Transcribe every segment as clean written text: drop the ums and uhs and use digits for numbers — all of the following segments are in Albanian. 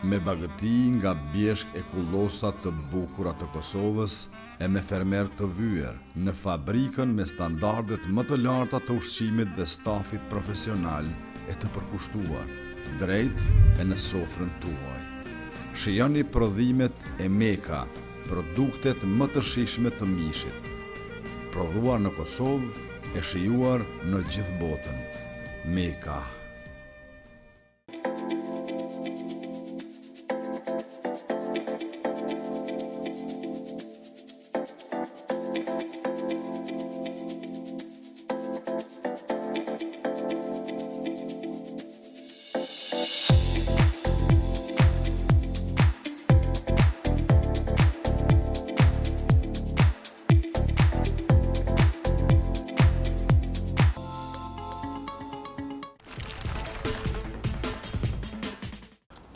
Me bagëti nga bjeshk e kullosat të bukura të Kosovës e me fermer të vyer në fabrikën me standardet më të larta të ushqimit dhe stafit profesional e të përkushtuar, drejt e në sofrën tuaj. Shijoni prodhimet e Meka, produktet më të shijshme të mishit. Prodhuar në Kosovë e shijuar në gjithë botën. Meka.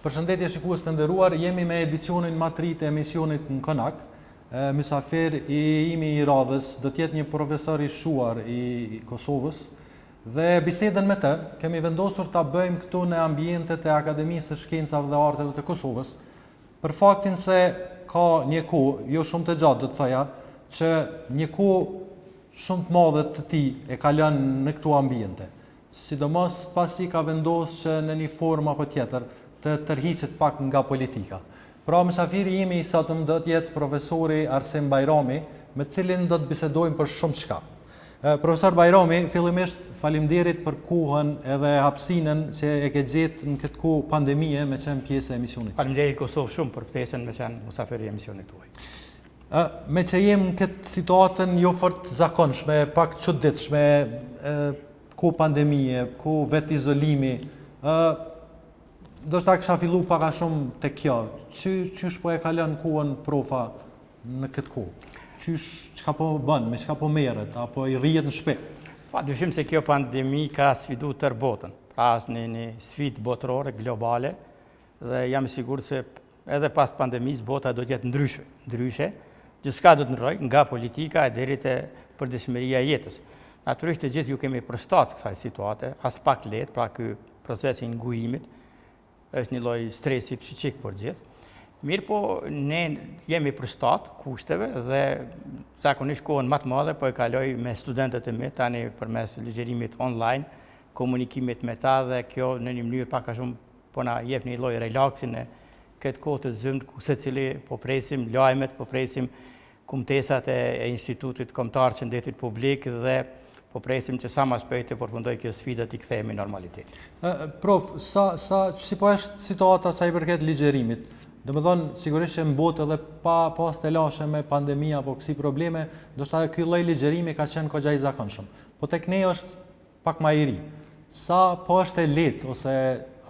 Përshëndetje shikues të nderuar, jemi me edicionin matrit e emisionit në Konak. Mysafir imi i radhës do të jetë një profesor i shuar i Kosovës dhe bisedën me të kemi vendosur ta bëjmë këtu në ambientet e Akademisë së Shkencave dhe Arteve të Kosovës, për faktin se ka një kohë, jo shumë të gjatë do të thoja, që një kohë shumë të madhe të tij e ka lënë në këto ambiente. Sidomos pasi ka vendosur që në një formë apo tjetër të tërhiqet pak nga politika. Pra, mysafiri imi i sotëm do të jetë profesori Arsim Bajrami, me cilin do të bisedojmë për shumë çka. Profesor Bajrami, fillimisht faleminderit për kohën edhe hapësinën që e ke gjetë në këtë kohë pandemie me qenë pjesë e emisionit. Faleminderit Kosovë shumë për ftesën me qenë mysafiri i emisionit tuaj. Me që jemi në këtë situatën jo fort zakonshme, pak çuditshme, kohë pandemie, kohë vetë izolimi, do shta kësha fillu paka shumë të kjo. Qysh po e kalon kohën profa në këtë kohë? Çka po bën, me çka po merret, apo i rrihet në shtëpi? Pa dyshim se kjo pandemi ka sfidu tërë botën. Pra është një sfidë botërore, globale, dhe jam i sigurt se edhe pas pandemisë bota do të jetë ndryshe. Gjithçka do të ndryshojë nga politika e deri te përditshmëria e jetës. Natyrisht të gjithë ju kemi përshtat kësaj situate, as pak lehtë, pra ky procesi i ngujimit është një lloj stresi psiqik për gjithë. Mirë po, ne jemi përshtat kushteve dhe zakonisht kohën më të madhe po e kaloj me studentët e mi, tani përmes ligjerimit online, komunikimit me ta dhe kjo në një mënyrë pak a shumë po na jep një lloj relaksin e këtë kohë të zymt ku secili po presim lajmet, po presim kumtesat e Institutit Kombëtar të Shëndetit Publik dhe po presim që sa më shpejt të përfundoj kjo sfida t'i kthehemi në normalitet. Prof, si po është situata sa i përket ligjerimit? Domethënë, sigurisht që në botë edhe pas të lashe me pandemia apo kësi probleme, do shta ky lloj ligjerimi ka qenë kogja i zakonshëm. Po tek ne është pak më i ri. Sa po është e lehtë ose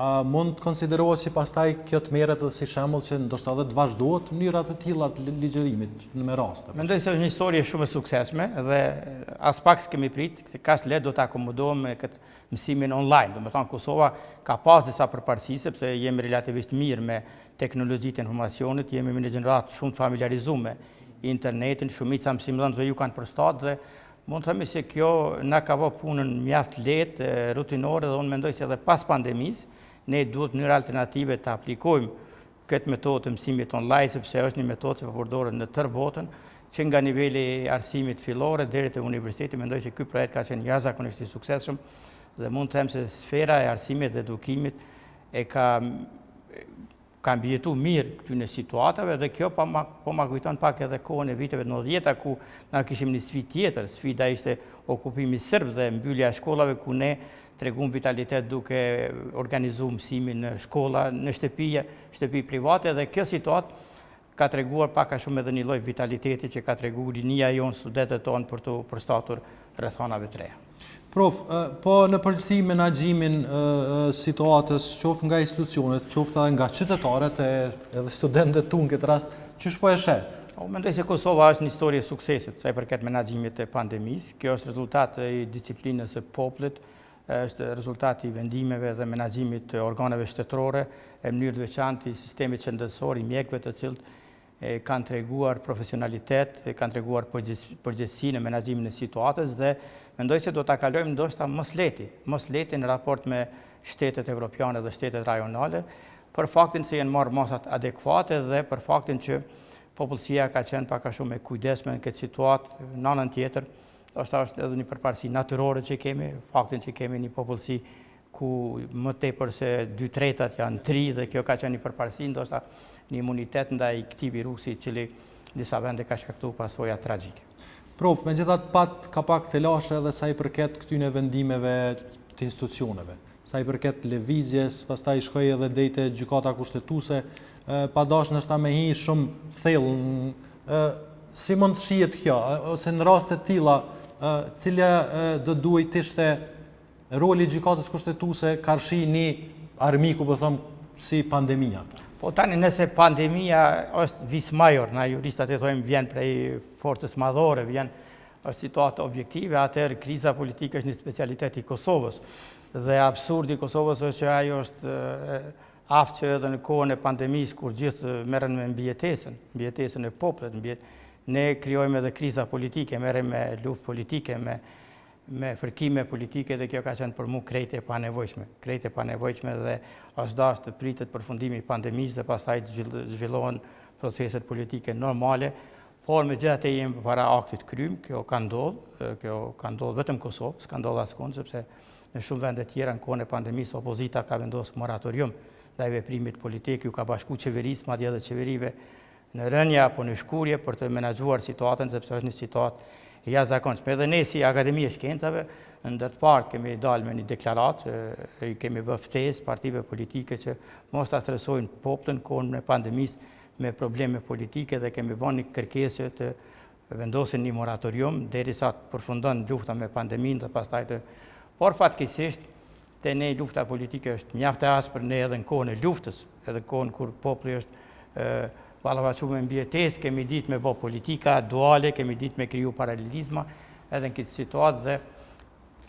a mund të konsiderohet që pastaj kjo të merret edhe si shembull që ndoshta edhe të vazhdohet mënyra të tilla të ligjerimit në raste? Mendoj se është një histori shumë e suksesshme dhe as pak s'kemi prit se kaq lehtë do të akomodohemi me këtë mësimin online. Domethënë Kosova ka pas disa përparësi sepse jemi relativisht mirë me teknologjitë e informacionit, jemi me një gjenerat shumë të familiarizuar me internetin, shumica mësimdhënësve ju kanë përshtat dhe mund të themi se kjo na ka vënë punën mjaft lehtë, rutinore dhe unë mendoj se edhe pas pandemisë ne duhet mënyra alternative të aplikojmë këtë metodë të mësimit online, sepse është një metodë që po përdoret në tërë botën, që nga niveli arsimit fillore deri te universiteti. Mendoj se ky projekt ka qenë jashtëzakonisht i suksesshëm dhe mund të them se sfera e arsimit dhe edukimit e ka mbijetuar mirë këtyre situatave dhe kjo po ma kujton pak edhe kohën e viteve 90-ta ku na kishim një sfidë tjetër. Sfida ishte okupimi serb dhe mbyllja e shkollave ku ne tregum vitalitet duke organizuar mësimin në shkolla, në shtëpi private dhe kjo situatë ka treguar pak a shumë edhe një lloj vitaliteti që ka treguar rinia jonë, studentët tonë për të përshtatur rrethanave të reja. Prof, po në përgjithësi menaxhimin situatës, qoftë nga institucionet, qoftë nga qytetarët edhe studentët tunë këtë rast, ç'ish po e sheh? Mendoj se Kosova është një histori e suksesit sa i përket menaxhimit të pandemisë. Kjo është rezultat i disiplinës së popullit, është rezultati i vendimeve dhe menaxhimit të organeve shtetërore, e mënyrë të veçantë i sistemit shëndetësor, i mjekëve të cilët kanë treguar profesionalitet, kanë treguar përgjegjësi në menaxhimin e situatës dhe mendoj se do ta kalojmë ndoshta mos leti në raport me shtetet evropiane dhe shtetet rajonale, për faktin se janë marrë masat adekuate dhe për faktin që popullsia ka qenë pak a shumë e kujdesme në këtë situatë. Në anën tjetër, është edhe një përparësi natyrore që kemi, faktin që kemi një popullsi ku më tepër se 2/3 janë tri dhe kjo ka qenë një përparësi, ndoshta një imunitet ndaj këtij virusi i cili disa vende ka shkaktuar pasoja tragjike. Prof, megjithatë ka pak të lashe edhe sa i përket këtyre vendimeve të institucioneve. Sa i përket lëvizjes, pastaj shkoi edhe deri te gjykata kushtetuese, pa dashur ndoshta me hi shumë thellë. Si mund të shihet kjo, ose në raste të tilla, cila do duhet të ishte roli i gjykatës kushtetuese karshi një armiku, po them, si pandemia? Po tani nëse pandemia është vis major, na juristat e thojmë vjen prej forcës madhore, është situatë objektive, atëherë kriza politike është një specialitet i Kosovës. Dhe absurdi i Kosovës është që ajo është aftë që edhe në kohën e pandemisë, kur gjithë merren me mbijetesën e popullit, ne krijojmë edhe kriza politike, merrem me luftë politike, me fërkime politike dhe kjo ka qenë për mu krejt e panevojshme dhe është dashur të pritet përfundimi i pandemisë dhe pastaj zhvillohen proceset politike normale, por megjithatë jemi para aktit krym, kjo ka ndodhur vetëm në Kosovë, s'ka ndodhur askund, sepse në shumë vende tjera në kohën e pandemisë opozita ka vendosur moratorium ndaj veprimit politik, ju ka bashku qeverisë, madje edhe qeverive në rënje apo në shkurje për të menaxhuar situatën, sepse është një situatë e jashtëzakonshme. Edhe ne si Akademi e Shkencave, ndër të parë kemi dalë me një deklaratë, kemi bërë ftesë partive politike që mos ta stresojnë popullin në kohën e pandemisë me probleme politike dhe kemi bërë një kërkesë të vendosin një moratorium derisa të përfundon lufta me pandeminë dhe pastaj por fatkeqësisht te ne lufta politike është mjaft e ashpër, ne edhe në kohën e luftës, edhe në kohën kur populli është ballavaçuar me mbijetesë, kemi ditë me bë politika duale, kemi ditë me kriju paralelizma edhe në këtë situatë dhe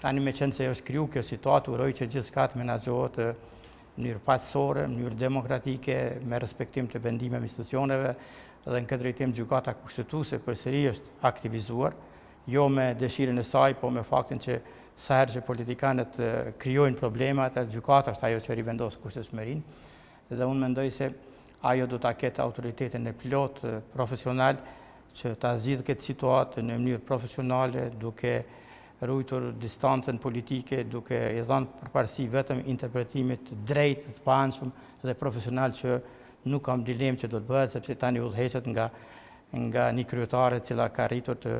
tani me qenë se është kriju kjo situatë, uroj që gjithçka të menaxhohet në mënyrë paqësore, në mënyrë demokratike, me respektim të vendimeve institucioneve dhe në këtë drejtim gjykata kushtetuese përsëri është aktivizuar, jo me dëshirën e saj, po me faktin që sa herë që politikanët krijojnë probleme, atë gjykata është ajo që rivendos kushtetshmërinë dhe unë mendoj se ajo do ta ketë autoritetin e plot profesional që ta zgjidhë këtë situatë në mënyrë profesionale, duke ruajtur distancën politike, duke i dhënë përparësi vetëm interpretimit drejt, të paanshëm dhe profesional që nuk kam dilemë që do të bëhet, sepse tani udhëheqet nga një kryetare e cila ka arritur të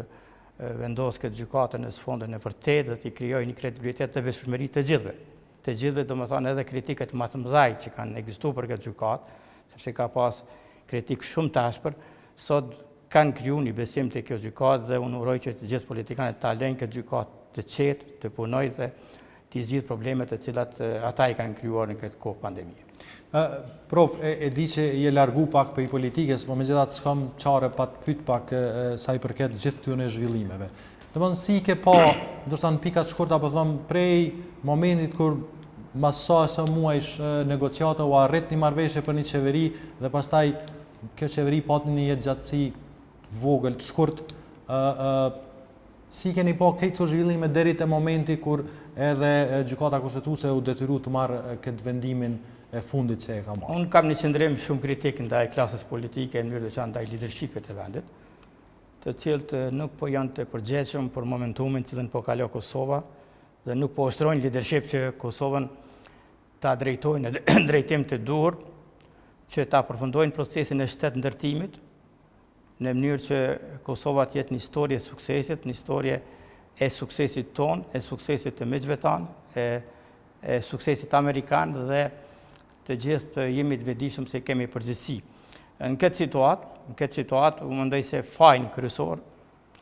vendosë këtë gjykatë në sfondën e vërtetë dhe të krijojë një kredibilitet të besueshmëri të gjithëve. Të gjithëve, domethënë edhe kritikat më të mëdha që kanë ekzistuar për këtë gjykatë, sepse ka pas kritik shumë të ashpër, sot kanë krijuar një besim te kjo gjykatë dhe unë uroj që të gjithë politikanët ta lejnë këtë gjykatë të qetë, të punojë dhe të zgjidhë problemet të cilat ata i kanë krijuar në këtë kohë pandemie. Prof, e di që je largu pak për i politikës, po megjithatë s'kam çare pa të pyet pak sa i përket gjithë këtyre zhvillimeve. Domthonë si ke pa, ndoshta në pika të shkurta po them prej momentit kur mas sa muajsh negociata u arrit një marrëveshje për një qeveri dhe pastaj kjo qeveri pati një jetëgjatësi të vogël, të shkurt, si keni pa këto zhvillime deri te momenti kur edhe gjykata kushtetuese u detyrua të marrë këtë vendimin e fundit që e ka marrë? Unë kam një qëndrim shumë kritik ndaj klasës politike, në mënyrë veçantë ndaj lidershipit të vendit, të cilët nuk po janë të përgjegjshëm për momentumin cilën po kalon Kosova dhe nuk po ushtrojnë lidership që Kosovën ta drejtojnë në drejtim të duhur, që ta përfundojnë procesin e shtetëndërtimit në mënyrë që Kosova të jetë një histori e suksesit, një histori e suksesit ton, e suksesit të miqve tanë, e suksesit amerikan dhe të gjithë të jemi të vetëdijshëm se kemi përgjegjësi. Në këtë situatë, unë mendoj se fajin kryesor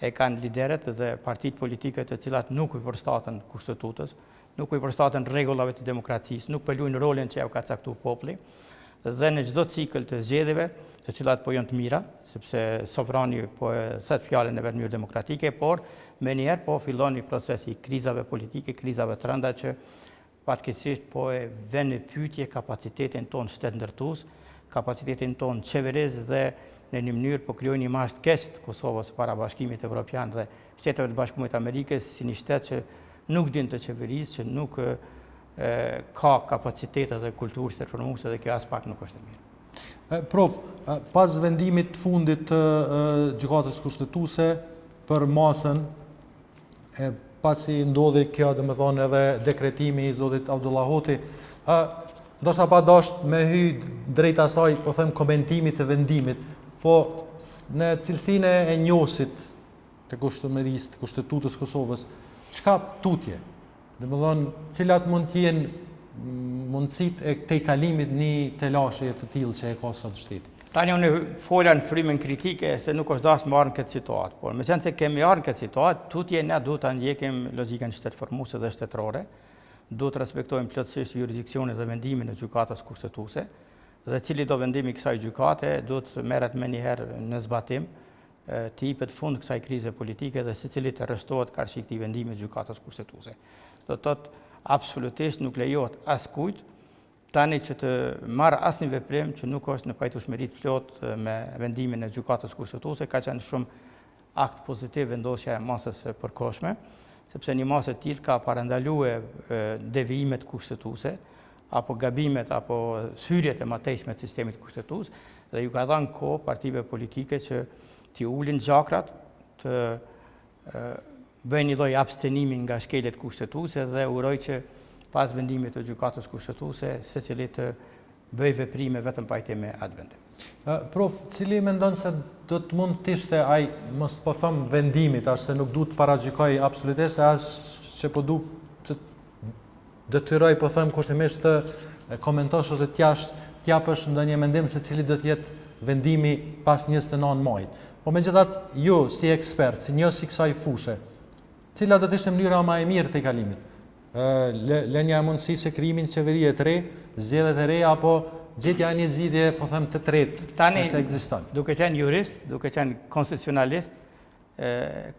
e kanë liderët dhe partitë politike të cilat nuk i përshtaten kushtetutës, nuk i përshtaten rregullave të demokracisë, nuk pëlujnë rolin që ja u ka caktuar populli dhe në çdo cikël të zgjedhjeve, të cilat po janë të mira, sepse sovrani po e thet fjalën e vet në mënyrë demokratike, por menjëherë po fillon një proces i krizave politike, krizave të rënda që fatkeqësisht po e vën në pyetje kapacitetin ton shtetëndërtues, kapacitetin ton qeveris dhe në një mënyrë po krijojnë një imazh të keq të Kosovës para Bashkimit Evropian dhe Shteteve të Bashkuara të Amerikës si një shtet që nuk din të qeverisë, që nuk ka kapacitete dhe kulturë së reformuese, dhe kjo as pak nuk është e mirë. Prof, pas vendimit të fundit të gjykatës kushtetuese për masën, pasi ndodhi kjo, domethënë edhe dekretimi i zotit Abdullahoti, ndoshta pa dasht me hy drejt asaj, po them, komentimit të vendimit, po në cilësinë e njohësit të kushtumerisë të Kushtetutës Kosovës, çka tutje? Domethënë, cilat mund të jenë mundësitë e këtij kalimit një telashe të tillë që e ka sot shteti? Tani unë fola në frymën kritike se nuk është dashur marrën këtë situatë, por meqenëse se kemi marrën këtë situatë, tutje ne duhet ta ndjekim logjikën shtetformuese dhe shtetërore, duhet të respektojmë plotësisht jurisdiksionin dhe vendimin e gjykatës kushtetuese, dhe cili do vendimi i kësaj gjykate duhet merret më një herë në zbatim, të jepet fund kësaj krize politike dhe secili të rreshtohet karshi këtij vendimi të gjykatës kushtetuese. Do të thotë absolutisht nuk lejohet askujt tani që të marrë asnjë veprim që nuk është në pajtueshmëri të plotë me vendimin e gjykatës kushtetuese, ka qenë shumë akt pozitiv vendosja e masës së përkohshme, sepse një masë e tillë ka parandaluar devijimet kushtetuese apo gabimet apo thyrjet e mëtejshme të sistemit kushtetues dhe ju ka dhënë kohë partive politike që t'i ulin gjakrat, të bëjnë një lloj abstenimi nga shkeljet kushtetuese dhe uroj që pas vendimit të gjykatës kushtetuese secili të bëj veprime vetëm pajtim me atë vendim. Prof, cili mendon se do të mund të ishte ai, mos po them vendimit, as se nuk duhet të paragjykoj absolutisht, as që po du të detyroj, po them kushtimisht të komentosh ose t'japësh ndonjë mendim se cili do të jetë vendimi pas 29 majit. Po megjithatë, ju si ekspert, si njës i kësaj fushë, cila do të ishte mënyra më e mirë të kalimit? Lënia e mundësisë se krijimin qeverie të re, zgjedhjet e reja apo gjetja e një zgjidhje, po them, të tretë, nëse ekziston. Duke qenë jurist, duke qenë konstitucionalist,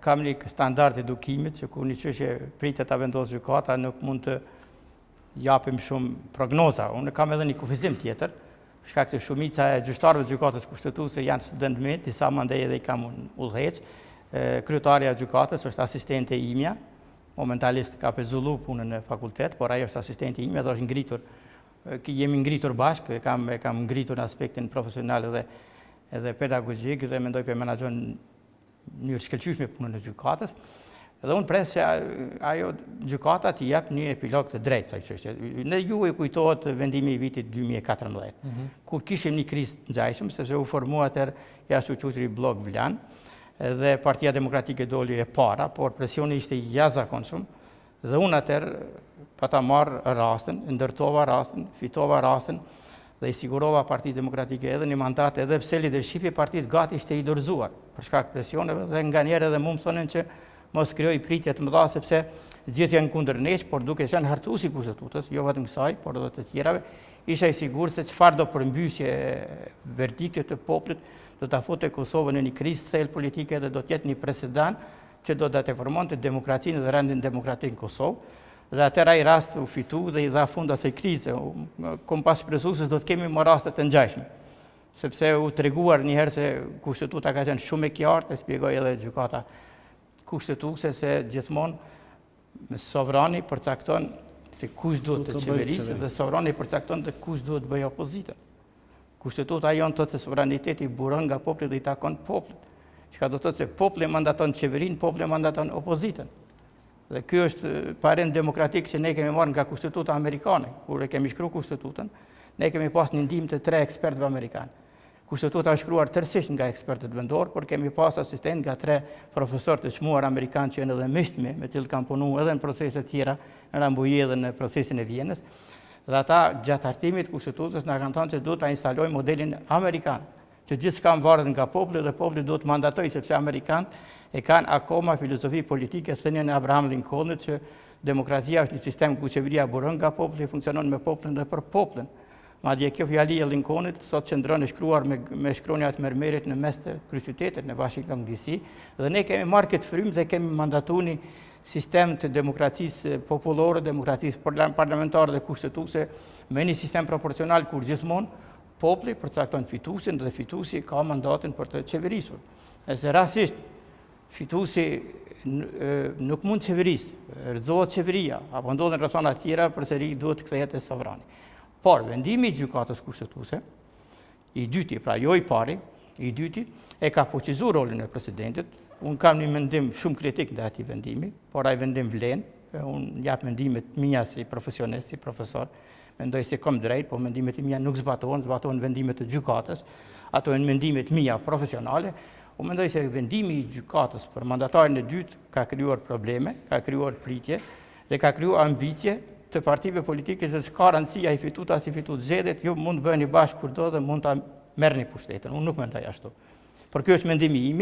kam një standard edukimit që kur një çështje pritet ta vendosë gjykata nuk mund të japim shumë prognoza. Unë kam edhe një kufizim tjetër, shkak se shumica e gjyqtarëve të gjykatës kushtetuese janë studentë me, disa mandej edhe i kam udhëheq. Kryetaria e gjykatës është asistente imja, momentalisht ka pezullu punën në fakultet, por ajo është asistente imja dhe është ngritur, jemi ngritur bashkë, e kam ngritur në aspektin profesional edhe pedagogjik dhe mendoj për menaxhon në mënyrë shkëlqyeshme punën e gjykatës. Dhe unë pres që ajo gjykata t'i jep një epilog të drejtë kësaj çështje. Ne ju e kujtohet vendimi i vitit 2014, kur kishim një krizë të ngjashme, sepse u formua atëherë jashtë quajturi blok Vlan, dhe Partia Demokratike doli e para, por presioni ishte i jashtëzakonshëm, dhe unë atëherë pa ta marrë rastin, ndërtova rastin, fitova rastin dhe i sigurova Partisë Demokratike edhe një mandat, edhe pse lidershipi i partisë gati ishte i dorëzuar për shkak presioneve dhe nganjëherë edhe më thonin që mos krijoj pritje të mëdha sepse gjithë janë kundër nesh, por duke qenë hartuesi i kushtetutës, jo vetëm kësaj, por edhe të tjerave, isha i sigurt se çfarë do përmbysje verdiktit të popullit do ta fute Kosovën në një krizë të thellë politike dhe do të jetë një presedant që do ta deformonte demokracinë dhe rendin demokratik në Kosovë. Dhe atëherë ai rast u fitu dhe i dha fund asaj krize. Kom pas shpresuar se do të kemi më raste të ngjashme. Sepse u treguar një herë se kushtetuta ka qenë shumë e qartë, e shpjegoi edhe gjykata kushtetuese se gjithmonë sovrani përcakton se kush duhet të qeverisë dhe sovrani përcakton se kush duhet të bëjë opozitën. Kushtetuta jonë thotë se sovraniteti buron nga populli dhe i takon popullit. Çka do të thotë se populli mandaton qeverinë, populli mandaton opozitën. Dhe ky është parim demokratik që ne kemi marrë nga kushtetuta amerikane. Kur e kemi shkruar kustetutën, ne kemi pas një ndihmë të 3 ekspertëve amerikanë. Kushtetuta është shkruar tërësisht nga ekspertët vendor, por kemi pas asistent nga 3 profesorë të çmuar amerikanë që janë edhe mishtmi, me cilët kanë punuar edhe në procese të tjera, në Rambouillet dhe në procesin e Vienës. Dhe ata gjatë hartimit të kushtetutës na kanë thënë se duhet ta instalojmë modelin amerikan, që gjithçka varet nga populli dhe populli duhet mandatojë, sepse amerikanët e kanë akoma filozofi politike thënien e Abraham Lincolnit që demokracia është një sistem ku qeveria buron nga populli, funksionon me popullin dhe për popullin. Madje kjo fjali e Lincolnit sot qëndron e shkruar me shkronja të mermerit në mes të kryeqytetit në Washington DC, dhe ne kemi marrë këtë frymë dhe kemi mandatuar një sistem të demokracisë popullore, demokracisë parlamentare dhe kushtetuese me një sistem proporcional kur gjithmonë populli përcakton fituesin dhe fituesi ka mandatin për të qeverisur. Nëse rastisht fituesi nuk mund qeveris, rëzohet qeveria, apo ndodhen rrethana tjera, përsëri duhet të kthehet te sovrani. Por vendimi i gjykatës kushtetuese, i dyti, pra jo i pari, i dyti, e ka fuqizuar rolin e presidentit. Unë kam një mendim shumë kritik ndaj atij vendimi, por ai vendim vlen. Unë jap mendimet mia si profesionist, si profesor. Mendoj se kam drejt, po mendimet e mia nuk zbatohen vendimet e gjykatës. Ato janë mendimet mia profesionale. Unë mendoj se vendimi i gjykatës për mandatarin e dytë ka krijuar probleme, ka krijuar pritje dhe ka krijuar ambicie të partive politike se s'ka rëndësi ai fitut as i fitut zgjedhjet, ju mund të bëheni bashkë kurdo dhe mund ta merrni pushtetin. Unë nuk mendoj ashtu. Por ky është mendimi im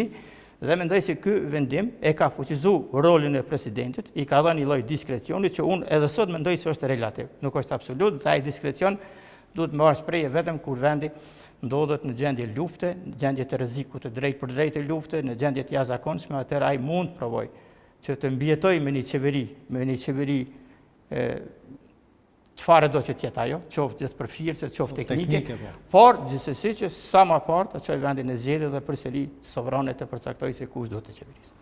dhe mendoj se ky vendim e ka fuqizuar rolin e presidentit, i ka dhënë një lloj diskrecioni që unë edhe sot mendoj se është relativ, nuk është absolut, dhe ai diskrecion duhet marrë shprehje vetëm kur vendi ndodhet në gjendje lufte, në gjendje të rrezikut të drejtë për drejtë lufte, në gjendje të jashtëzakonshme, atëherë ai mund provoj që të mbijetojë me një qeveri çfarë do që të jetë ajo, qoftë gjithë përfshirëse, qoftë teknike, por gjithsesi që sa më parë të çojë vendin e zgjedhjes dhe përsëri sovranet të përcaktojë se kush do të qeverisë.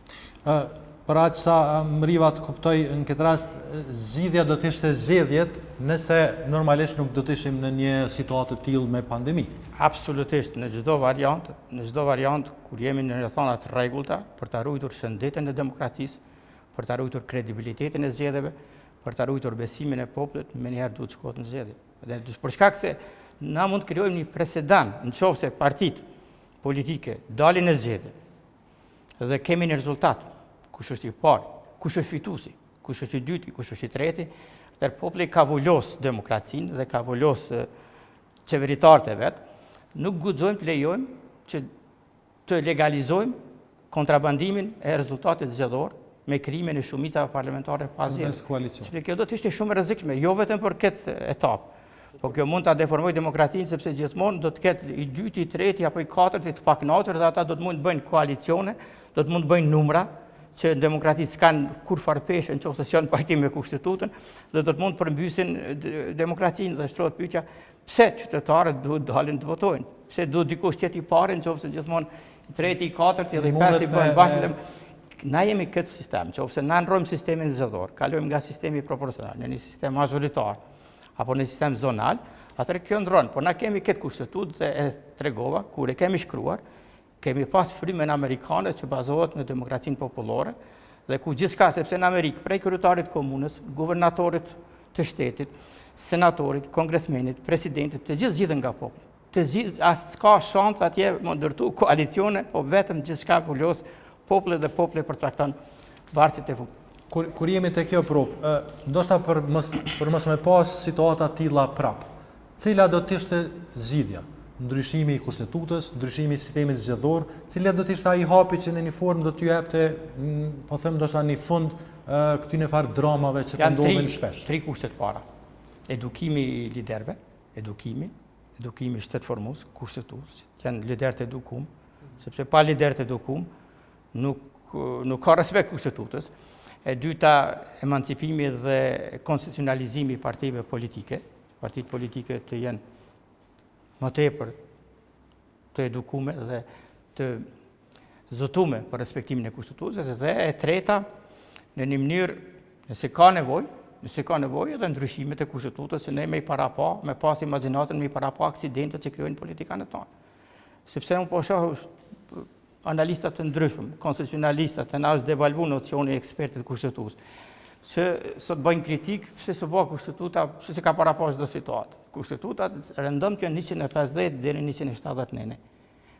Për aq sa mriva të kuptoj, në këtë rast zgjidhja do të ishte zgjedhjet nëse normalisht nuk do të ishim në një situatë të tillë me pandemi. Absolutisht, në çdo variant kur jemi në rrethana të rregullta për të ruajtur shëndetin e demokracisë, për të ruajtur kredibilitetin e zgjedhjeve, për të ruajtur besimin e popullit, menjëherë duhet shkohet në zgjedhje. Dhe për shkak se na mund të krijojmë një presedant nëse partitë politike dalin në zgjedhje dhe kemi një rezultat. Kush është i parë, kush është fituesi, kush është i dyti, kush është i treti, atëherë populli ka vulos demokracinë dhe ka vulos qeveritarët e vet. Nuk guxojmë të lejojmë që të legalizojmë kontrabandimin e rezultatit zgjedhor me krijimin e shumicave parlamentare pas zgjedhjeve. Sepse kjo do të ishte shumë e rrezikshme, jo vetëm për këtë etapë, po kjo mund ta deformojë demokracinë sepse gjithmonë do të ketë i dyti, i treti apo i katërti të pakënaqur dhe ata do të mund të bëjnë koalicione, do të mund të bëjnë numra që në demokraci s'kan kur farpeshë nëse janë pajtim me kushtetutën dhe do të mund të përmbysin demokracinë dhe shtrohet pyetja pse qytetarët duhet dalin të votojnë, pse duhet dikush tjetër i parë nëse gjithmonë i treti, i katërti dhe i pestë bëhen bashkë. Na jemi këtë sistem, nëse na ndrojmë sistemin zgjedhor, kalojmë nga sistemi proporcional në një sistem mazhoritar apo në sistem zonal, atëherë kjo ndron, por na kemi këtë kushtetutë dhe e tregova kur e kemi shkruar. Kemi pas frymën amerikane që bazohet në demokracinë popullore dhe ku gjithçka, sepse në Amerikë, prej kryetarit komunës, guvernatorit të shtetit, senatorit, kongresmenit, presidentit, të gjithë zgjidhen nga populli. Të gjithë as s'ka shans atje më ndërtu koalicione, po vetëm gjithçka vulos populli dhe populli përcakton varësit e fuqi. Kur jemi te kjo prof, ndoshta për mos me pas situata të tilla prap. Cila do të ishte zgjidhja? Ndryshimi i kushtetutës, ndryshimi i sistemit zgjedhor, cila do të ishte ai hapi që në një formë do t'ju jepte, po them ndoshta në fund këtyre farë dramave që po ndodhin shpesh. Tri kushte të para. Edukimi i liderëve, edukimi shtetformues, kushtetues, që janë liderë të edukum, sepse pa liderë të edukum nuk ka respekt kushtetutës. E dyta, emancipimi dhe konstitucionalizimi i partive politike. Partitë politike të jenë më tepër të edukume dhe të zotume për respektimin e kushtetutës, dhe e treta, në një mënyrë, nëse ka nevojë edhe ndryshimet e kushtetutës, se ne me pas imagjinatën me i parapa aksidentet që krijojnë politikanët tonë. Sepse unë po shoh analistat të ndryshëm, konstitucionalistat, e na është devalvuar nocioni i ekspertit të kushtetutës, që sot bëjnë kritik pse s'u bë kushtetuta, pse s'e ka parapas çdo situatë. Kushtetuta rëndom që 150 deri në 179.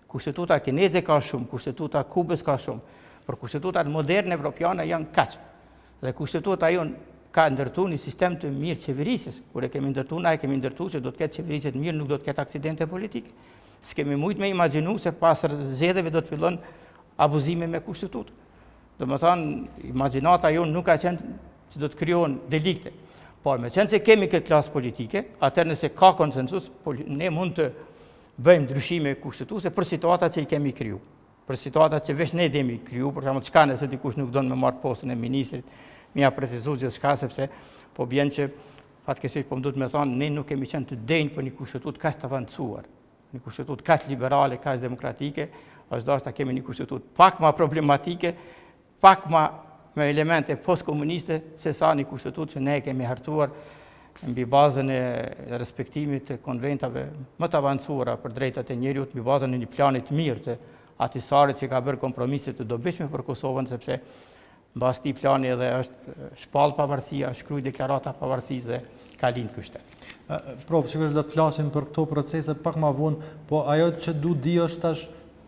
Kushtetuta kineze ka shumë, kushtetuta Kubës ka shumë, por kushtetutat moderne evropiane janë kaq. Dhe kushtetuta jonë ka ndërtuar një sistem të mirë qeverisjes. Kur e kemi ndërtuar, na e kemi ndërtuar që do të ketë qeverisje të mirë, nuk do të ketë aksidente politike. S'kemi mujt me imagjinu se pas zgjedhjeve do të fillon abuzime me kushtetutë. Domethënë, imagjinata jonë nuk ka qenë që do të krijohen delikte. Por me qenë se kemi këtë klasë politike, atëherë nëse ka konsensus, ne mund të bëjmë ndryshime kushtetuese për situatat që i kemi kriju. Për situatat që veç ne demi kriju, për shembull çka nëse dikush nuk don me marr postën e ministrit, mja precizuar gjithçka sepse po bën që fatkeqësisht po më duhet me thonë ne nuk kemi qenë të denjë për një kushtetutë kaq të avancuar. një kushtetutë kaq liberale, kaq demokratike, është dashur ta kemi një kushtetutë pak më problematike, pak më me elemente postkomuniste se sa një kushtetutë që ne kemi hartuar mbi bazën e respektimit të konventave më të avancuara për drejtat e njerëzit, mbi bazën e një plani të mirë të atisarit që ka bërë kompromise të dobishme për Kosovën, sepse mbas këtij plani edhe është shpall pavarësia, shkruaj deklarata pavarësisë dhe ka lind ky shtet. Prof, sigurisht do të flasim për këto procese pak më vonë, po ajo që du di është tash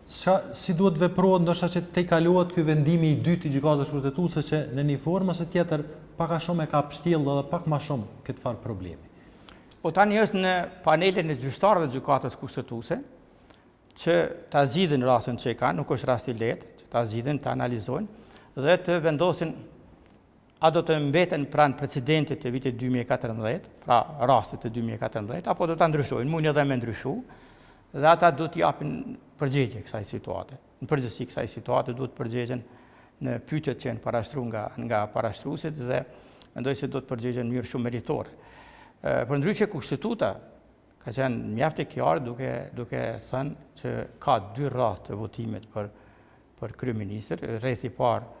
si duhet veprohet, ndoshta që te kalohet ky vendimi i dytë i gjykatës kushtetuese që në një formë ose tjetër pak a shumë e ka pështjellë edhe pak më shumë këtë farë problemi. Po tani është në panelin e gjyqtarëve të gjykatës kushtetuese që ta zgjidhin rastin që e kanë, nuk është rast i lehtë, që ta zgjidhin, ta analizojnë dhe të vendosin a do të mbeten pranë precedentit të vitit 2014, pra rastit të 2014, apo do ta ndryshojnë, mund edhe me ndryshu, dhe ata do të japin përgjigje kësaj situate. Në përgjithësi kësaj situate duhet përgjigjen në pyetjet që janë parashtruar nga parashtruesit dhe mendoj se do të përgjigjen në mënyrë shumë meritore. Përndryshe kushtetuta ka qenë mjaft e qartë duke thënë që ka 2 radhë të votimit për kryeministër. Rrethi i parë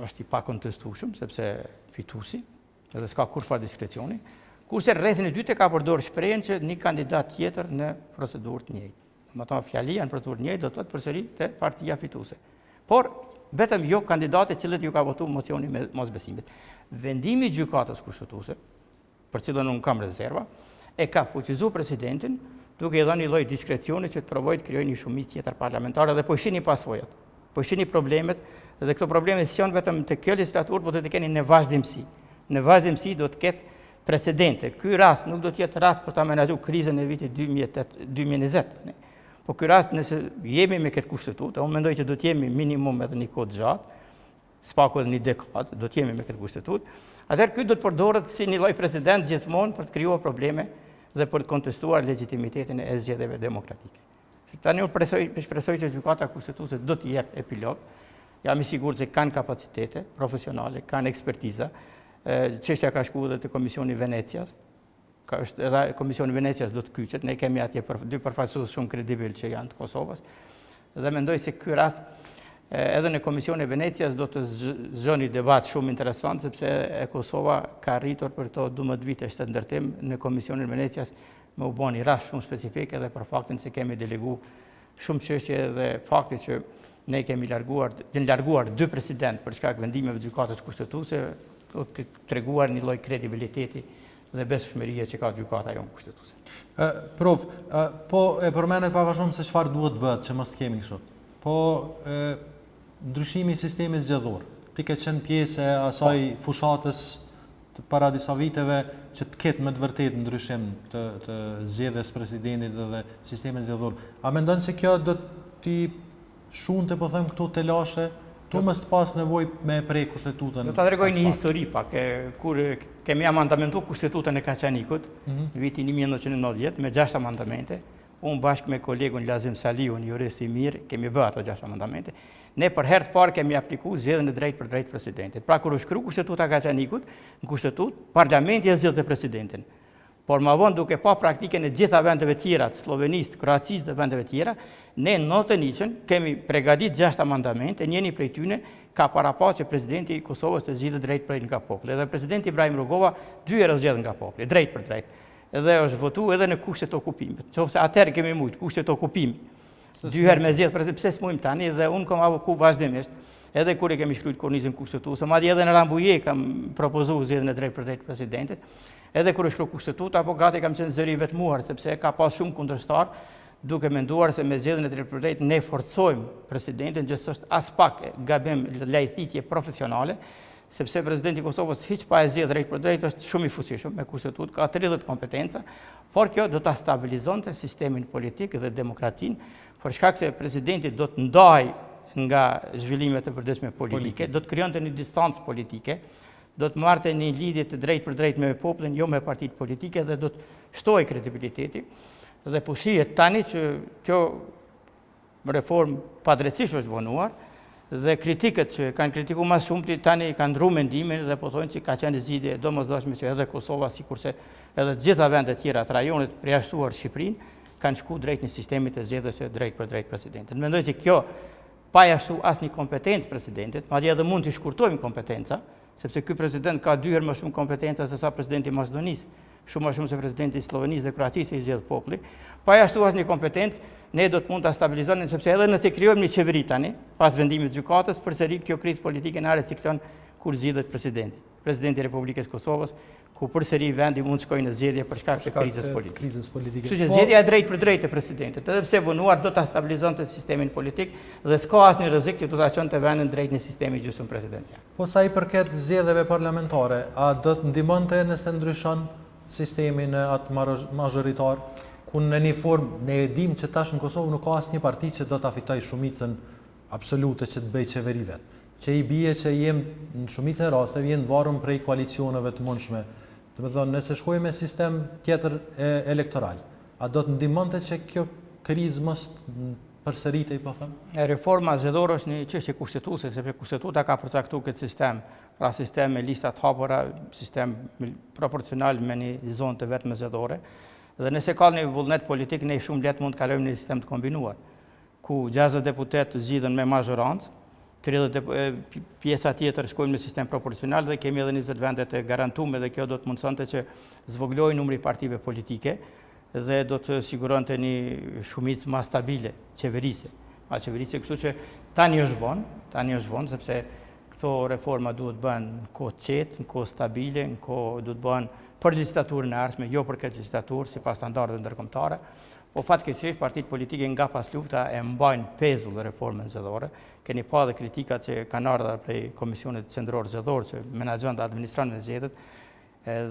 është i pakontestueshëm sepse fituesi edhe s'ka kurrë diskrecioni. Kurse rrethin e dytë ka përdorur shprehjen që një kandidat tjetër në procedurë të njëjtë. Domethënë fjalia në procedurë të njëjtë do të thotë përsëri te partia fituese. Por vetëm jo kandidatë cilët ju ka votuar mocionin me mosbesimit. Vendimi i gjykatës kushtetuese, për cilën unë kam rezerva, e ka fuqizuar presidentin duke i dhënë një lloj diskrecioni që të provojë të krijojë një shumicë tjetër parlamentare dhe po shihni pasojat. Po shihni problemet dhe këto probleme janë vetëm te kjo legislaturë, por do të keni në vazhdimsi. Në vazhdimsi do të ketë precedente. Ky rast nuk do të jetë rast për ta menaxhuar krizën e vitit 2020. Po ky rast nëse jemi me këtë kushtetutë, unë mendoj që do të jemi minimum edhe një kohë gjatë, spaku edhe një dekadë, do të jemi me këtë kushtetutë. Atëherë ky do të përdoret si një lloj precedent gjithmonë për të krijuar probleme dhe për të kontestuar legitimitetin e zgjedhjeve demokratike. Tani unë shpresoj që gjykata kushtetuese do të jep epilog. Jam i sigurt se kanë kapacitete profesionale, kanë ekspertiza. Çështja ka shkuar edhe te Komisioni i Venecias. Edhe Komisioni i Venecias do të kyçet. Ne kemi atje 2 përfaqësues shumë kredibil që janë të Kosovës. Dhe mendoj se ky rast edhe në Komisionin e Venecias do të zgjoni debat shumë interesant sepse e Kosova ka arritur për këto 12 vite shtet ndërtim në Komisionin e Venecias me u bën një rast shumë specifik edhe për faktin se kemi delegu shumë çështje dhe fakti që ne kemi larguar 2 president për shkak vendimeve të gjykatës kushtetuese, do të treguar një lloj kredibiliteti dhe besueshmërie që ka gjykata jonë kushtetuese. Prof, po e përmendet pak a shumë se çfarë duhet bëhet që mos të kemi kështu. Po ndryshimi i sistemit zgjedhor. Ti ke qenë pjesë e asaj fushatës para disa viteve që të ketë me të vërtetë ndryshim të zgjedhjes presidentit dhe sistemit zgjedhor. A mendon se kjo do t'i shunte po them këto telashe? Tu mos pas nevojë me prej kushtetutën. Do ta tregoj një histori pak, kur kemi amandamentuar kushtetutën e Kaçanikut në vitin 1990 me 6 amandamente. Unë bashkë me kolegun Lazim Saliu, një jurist i mirë, kemi bërë ato 6 amandamente. Ne për herë të parë kemi aplikuar zgjedhjen e drejtë për drejt presidentit. Pra kur u shkru kushtetuta e Kaçanikut, në kushtetutë parlamenti e zgjidhte presidentin. Por më vonë duke pa praktikën e gjitha vendeve tjera, të Slovenisë, Kroacisë dhe vendeve tjera, ne në notën niqën kemi përgatitur 6 amandamente, njëri prej tyre ka paraqit që presidenti i Kosovës të zgjidhte drejt për nga populli. Dhe presidenti Ibrahim Rugova 2 herë zgjedhën nga populli, drejt për drejt. Edhe është votuar edhe në kushte të okupimit. Nëse atëherë kemi shumë kushte të okupimit. 2 herë me zgjedh, pse s'mujm tani dhe unë kam avoku vazhdimisht. Edhe kur e kemi shkruajtur kornizën kushtetuese, madje edhe në Rambuje kam propozuar zgjedhjen e drejtë për drejt presidentit. Edhe kur e shkruaj kushtetuta, apo gati kam qenë zëri vetmuar sepse ka pas shumë kundërshtar, duke menduar se me zgjedhjen e drejtë për drejtë ne forcojmë presidentin, që s'është as pak gabim lajthitje profesionale. Sepse presidenti i Kosovës hiç pa e zgjedhur drejt për drejt është shumë i fuqishëm me kushtetutë, ka 30 kompetenca, por kjo do ta stabilizonte sistemin politik dhe demokracinë, për shkak se presidenti do të ndaj nga zhvillimet e përditshme politike, do të krijonte një distancë politike, do të marrte një lidhje të drejtë për drejt me popullin, jo me partitë politike dhe do të shtojë kredibiliteti. Dhe po shihet tani që kjo reformë padrejtisht është vonuar, dhe kritikët që kanë kritikuar më shumë tani kanë ndruar mendimin dhe po thonë se ka qenë zgjidhje domosdoshme që edhe Kosova, sikurse edhe të gjitha vendet tjera të rajonit përjashtuar Shqipërinë, kanë shku drejt një sistemit të zgjedhjes drejt për drejt presidentit. Mendoj se kjo pa ashtu asnjë kompetencë presidentit, madje edhe mund të shkurtojmë kompetenca, sepse ky president ka 2 herë më shumë kompetenca se sa presidenti i Maqedonisë, shumë më shumë se presidenti i Slovenisë dhe Kroacisë i zgjedh populli. Pa ashtu asnjë kompetencë, ne do të mund ta stabilizojmë, sepse edhe nëse krijojmë një qeveri tani, pas vendimit të gjykatës, përsëri kjo krizë politike na riciklon kur zgjidhet presidenti i Republikës Kosovës, ku përsëri vendi mund të shkojë në zgjedhje për shkak të krizës politike. Kështu që zgjedhja e drejtë për drejtë e presidentit, edhe pse vonuar do ta stabilizonte sistemin politik dhe s'ka asnjë rrezik që do ta çonte vendin drejt një sistemi gjysmë presidencial. Po sa i përket zgjedhjeve parlamentare, a do të ndihmonte nëse ndryshon sistemin atë mazhoritar, ku në një formë ne e dimë që tash në Kosovë nuk ka asnjë parti që do ta fitojë shumicën absolute që të bëjë qeveri vet. Që i bie që jem në shumicën e rasteve jenë varur prej koalicioneve të mundshme. Do të thonë, nëse shkojmë me sistem tjetër elektoral, a do të ndihmonte që kjo krizë mos përsëritej, po them? Reforma zgjedhore është një çështje kushtetuese, sepse kushtetuta ka përcaktuar këtë sistem, pra sistem me lista të hapura, sistem proporcional me një zonë të vetme zgjedhore. Dhe nëse ka një vullnet politik, ne shumë lehtë mund të kalojmë në një sistem të kombinuar, ku 60 deputet zgjidhen me mazhorancë, 30 pjesa tjetër shkojnë në sistem proporcional dhe kemi edhe 20 vende të garantuara dhe kjo do të mundsonte që zvoglojë numri i partive politike dhe do të siguronte një shumicë më stabile qeverise. Kështu që tani është vonë sepse këto reforma duhet bën në kohë të qetë, në kohë stabile, në kohë duhet bën për legjislaturën e ardhshme, jo për këtë legjislaturë sipas standardeve ndërkombëtare. Po fatkeqësisht partitë politike nga pas lufta e mbajnë pezull reformën zgjedhore. Keni pa dhe kritikat që kanë ardhur prej Komisionit Qendror Zgjedhor që menaxhon dhe administron zgjedhjet,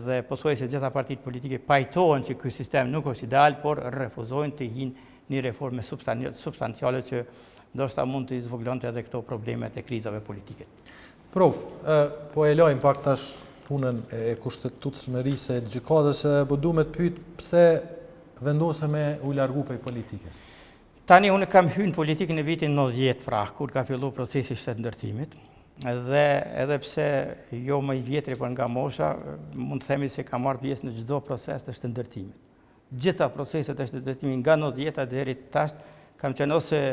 dhe pothuajse gjitha partitë politike pajtohen që ky sistem nuk është ideal, por refuzojnë të hinë një reforme substanciale që ndoshta mund të zvoglonte edhe këto problemet e krizave politike. Prof, po e lajm pak tash punën e kushtetutshmërisë së gjykatës, po duhet të pyet pse vendose me u largu prej politikës. Tani unë kam hyrë në politikën në vitin 90 pra, kur ka filluar procesi i shtetëndërtimit, dhe edhe pse jo më i vjetri por nga mosha, mund të themi se kam marrë pjesë në çdo proces të shtetëndërtimit. Gjitha proceset e shtetëndërtimit nga 90 deri tash kam qenë ose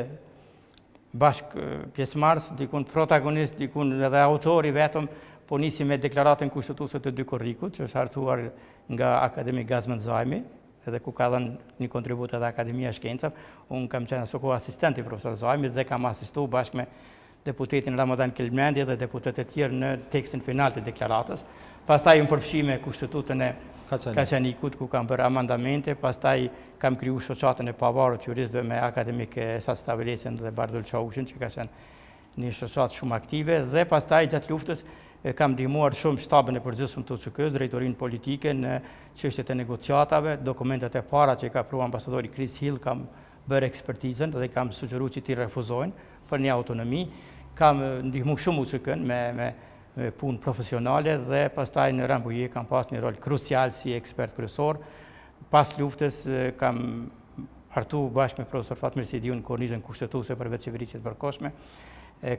bashk pjesëmarrës, dikun protagonist, dikun edhe autori vetëm, po nisi me deklaratën kushtetuese të dy korrikut, që është hartuar nga Akademi Gazmend Zajmi, edhe ku ka dhënë një kontribut edhe Akademia e Shkencave. Unë kam qenë asoko asistent i profesor Zajmit dhe kam asistuar bashkë me deputetin Ramadan Kelmendi dhe deputetët e tjerë në tekstin final të deklaratës. Pastaj unë përfshi me kushtetutën e Kaçanikut ku kam bërë amandamente, pastaj kam kriju shoqatën e pavarur të juristëve me akademik Esat Stavelesen dhe Bardul Çaushin, që ka qenë një shoqatë shumë aktive, dhe pastaj gjatë luftës kam ndihmuar shumë shtabën e përgjithshëm të UÇK-s, drejtorinë politike në çështjet e negociatave, dokumentet e para që ka pruar ambasadori Chris Hill kam bërë ekspertizën dhe kam sugjeruar që t'i refuzojnë për një autonomi. Kam ndihmuar shumë UÇK-n me punë profesionale dhe pastaj në Rambuje kam pas një rol krucial si ekspert kryesor. Pas luftës kam hartuar bashkë me profesor Fatmir Sidiun kornizën kushtetuese për vetë qeverisje të përkohshme.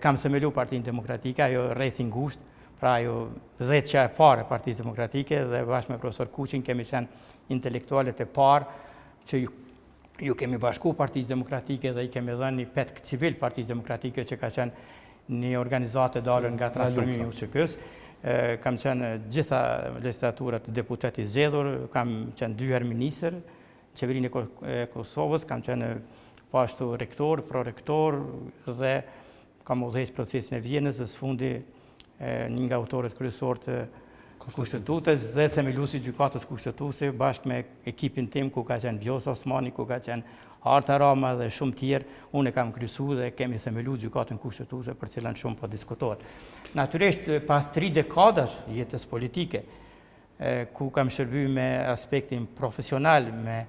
Kam themeluar Partinë Demokratike, ajo rreth i ngushtë, pra ajo 10 që e parë e Partisë Demokratike, dhe bashkë me profesor Kuqin kemi qenë intelektualet e parë që ju kemi bashku Partisë Demokratike dhe i kemi dhënë një petk civil Partisë Demokratike që ka qenë një organizatë dalën nga transformimi i UÇK-s. Kam qenë gjitha legislaturat deputet i zgjedhur, kam qenë 2 herë ministër, qeverinë e Kosovës, kam qenë pashtu rektor, prorektor dhe kam udhëhequr procesin e Vjenës dhe së fundi një nga autorët kryesor të kushtetutës dhe themeluesi gjykatës kushtetuese bashkë me ekipin tim ku ka qenë Vjosa Osmani, ku ka qenë Arta Rama dhe shumë tjerë. Unë e kam kryesuar dhe kemi themeluar gjykatën kushtetuese për cilën shumë po diskutohet. Natyrisht pas 3 dekadash jetës politike, ku kam shërbyer me aspektin profesional, me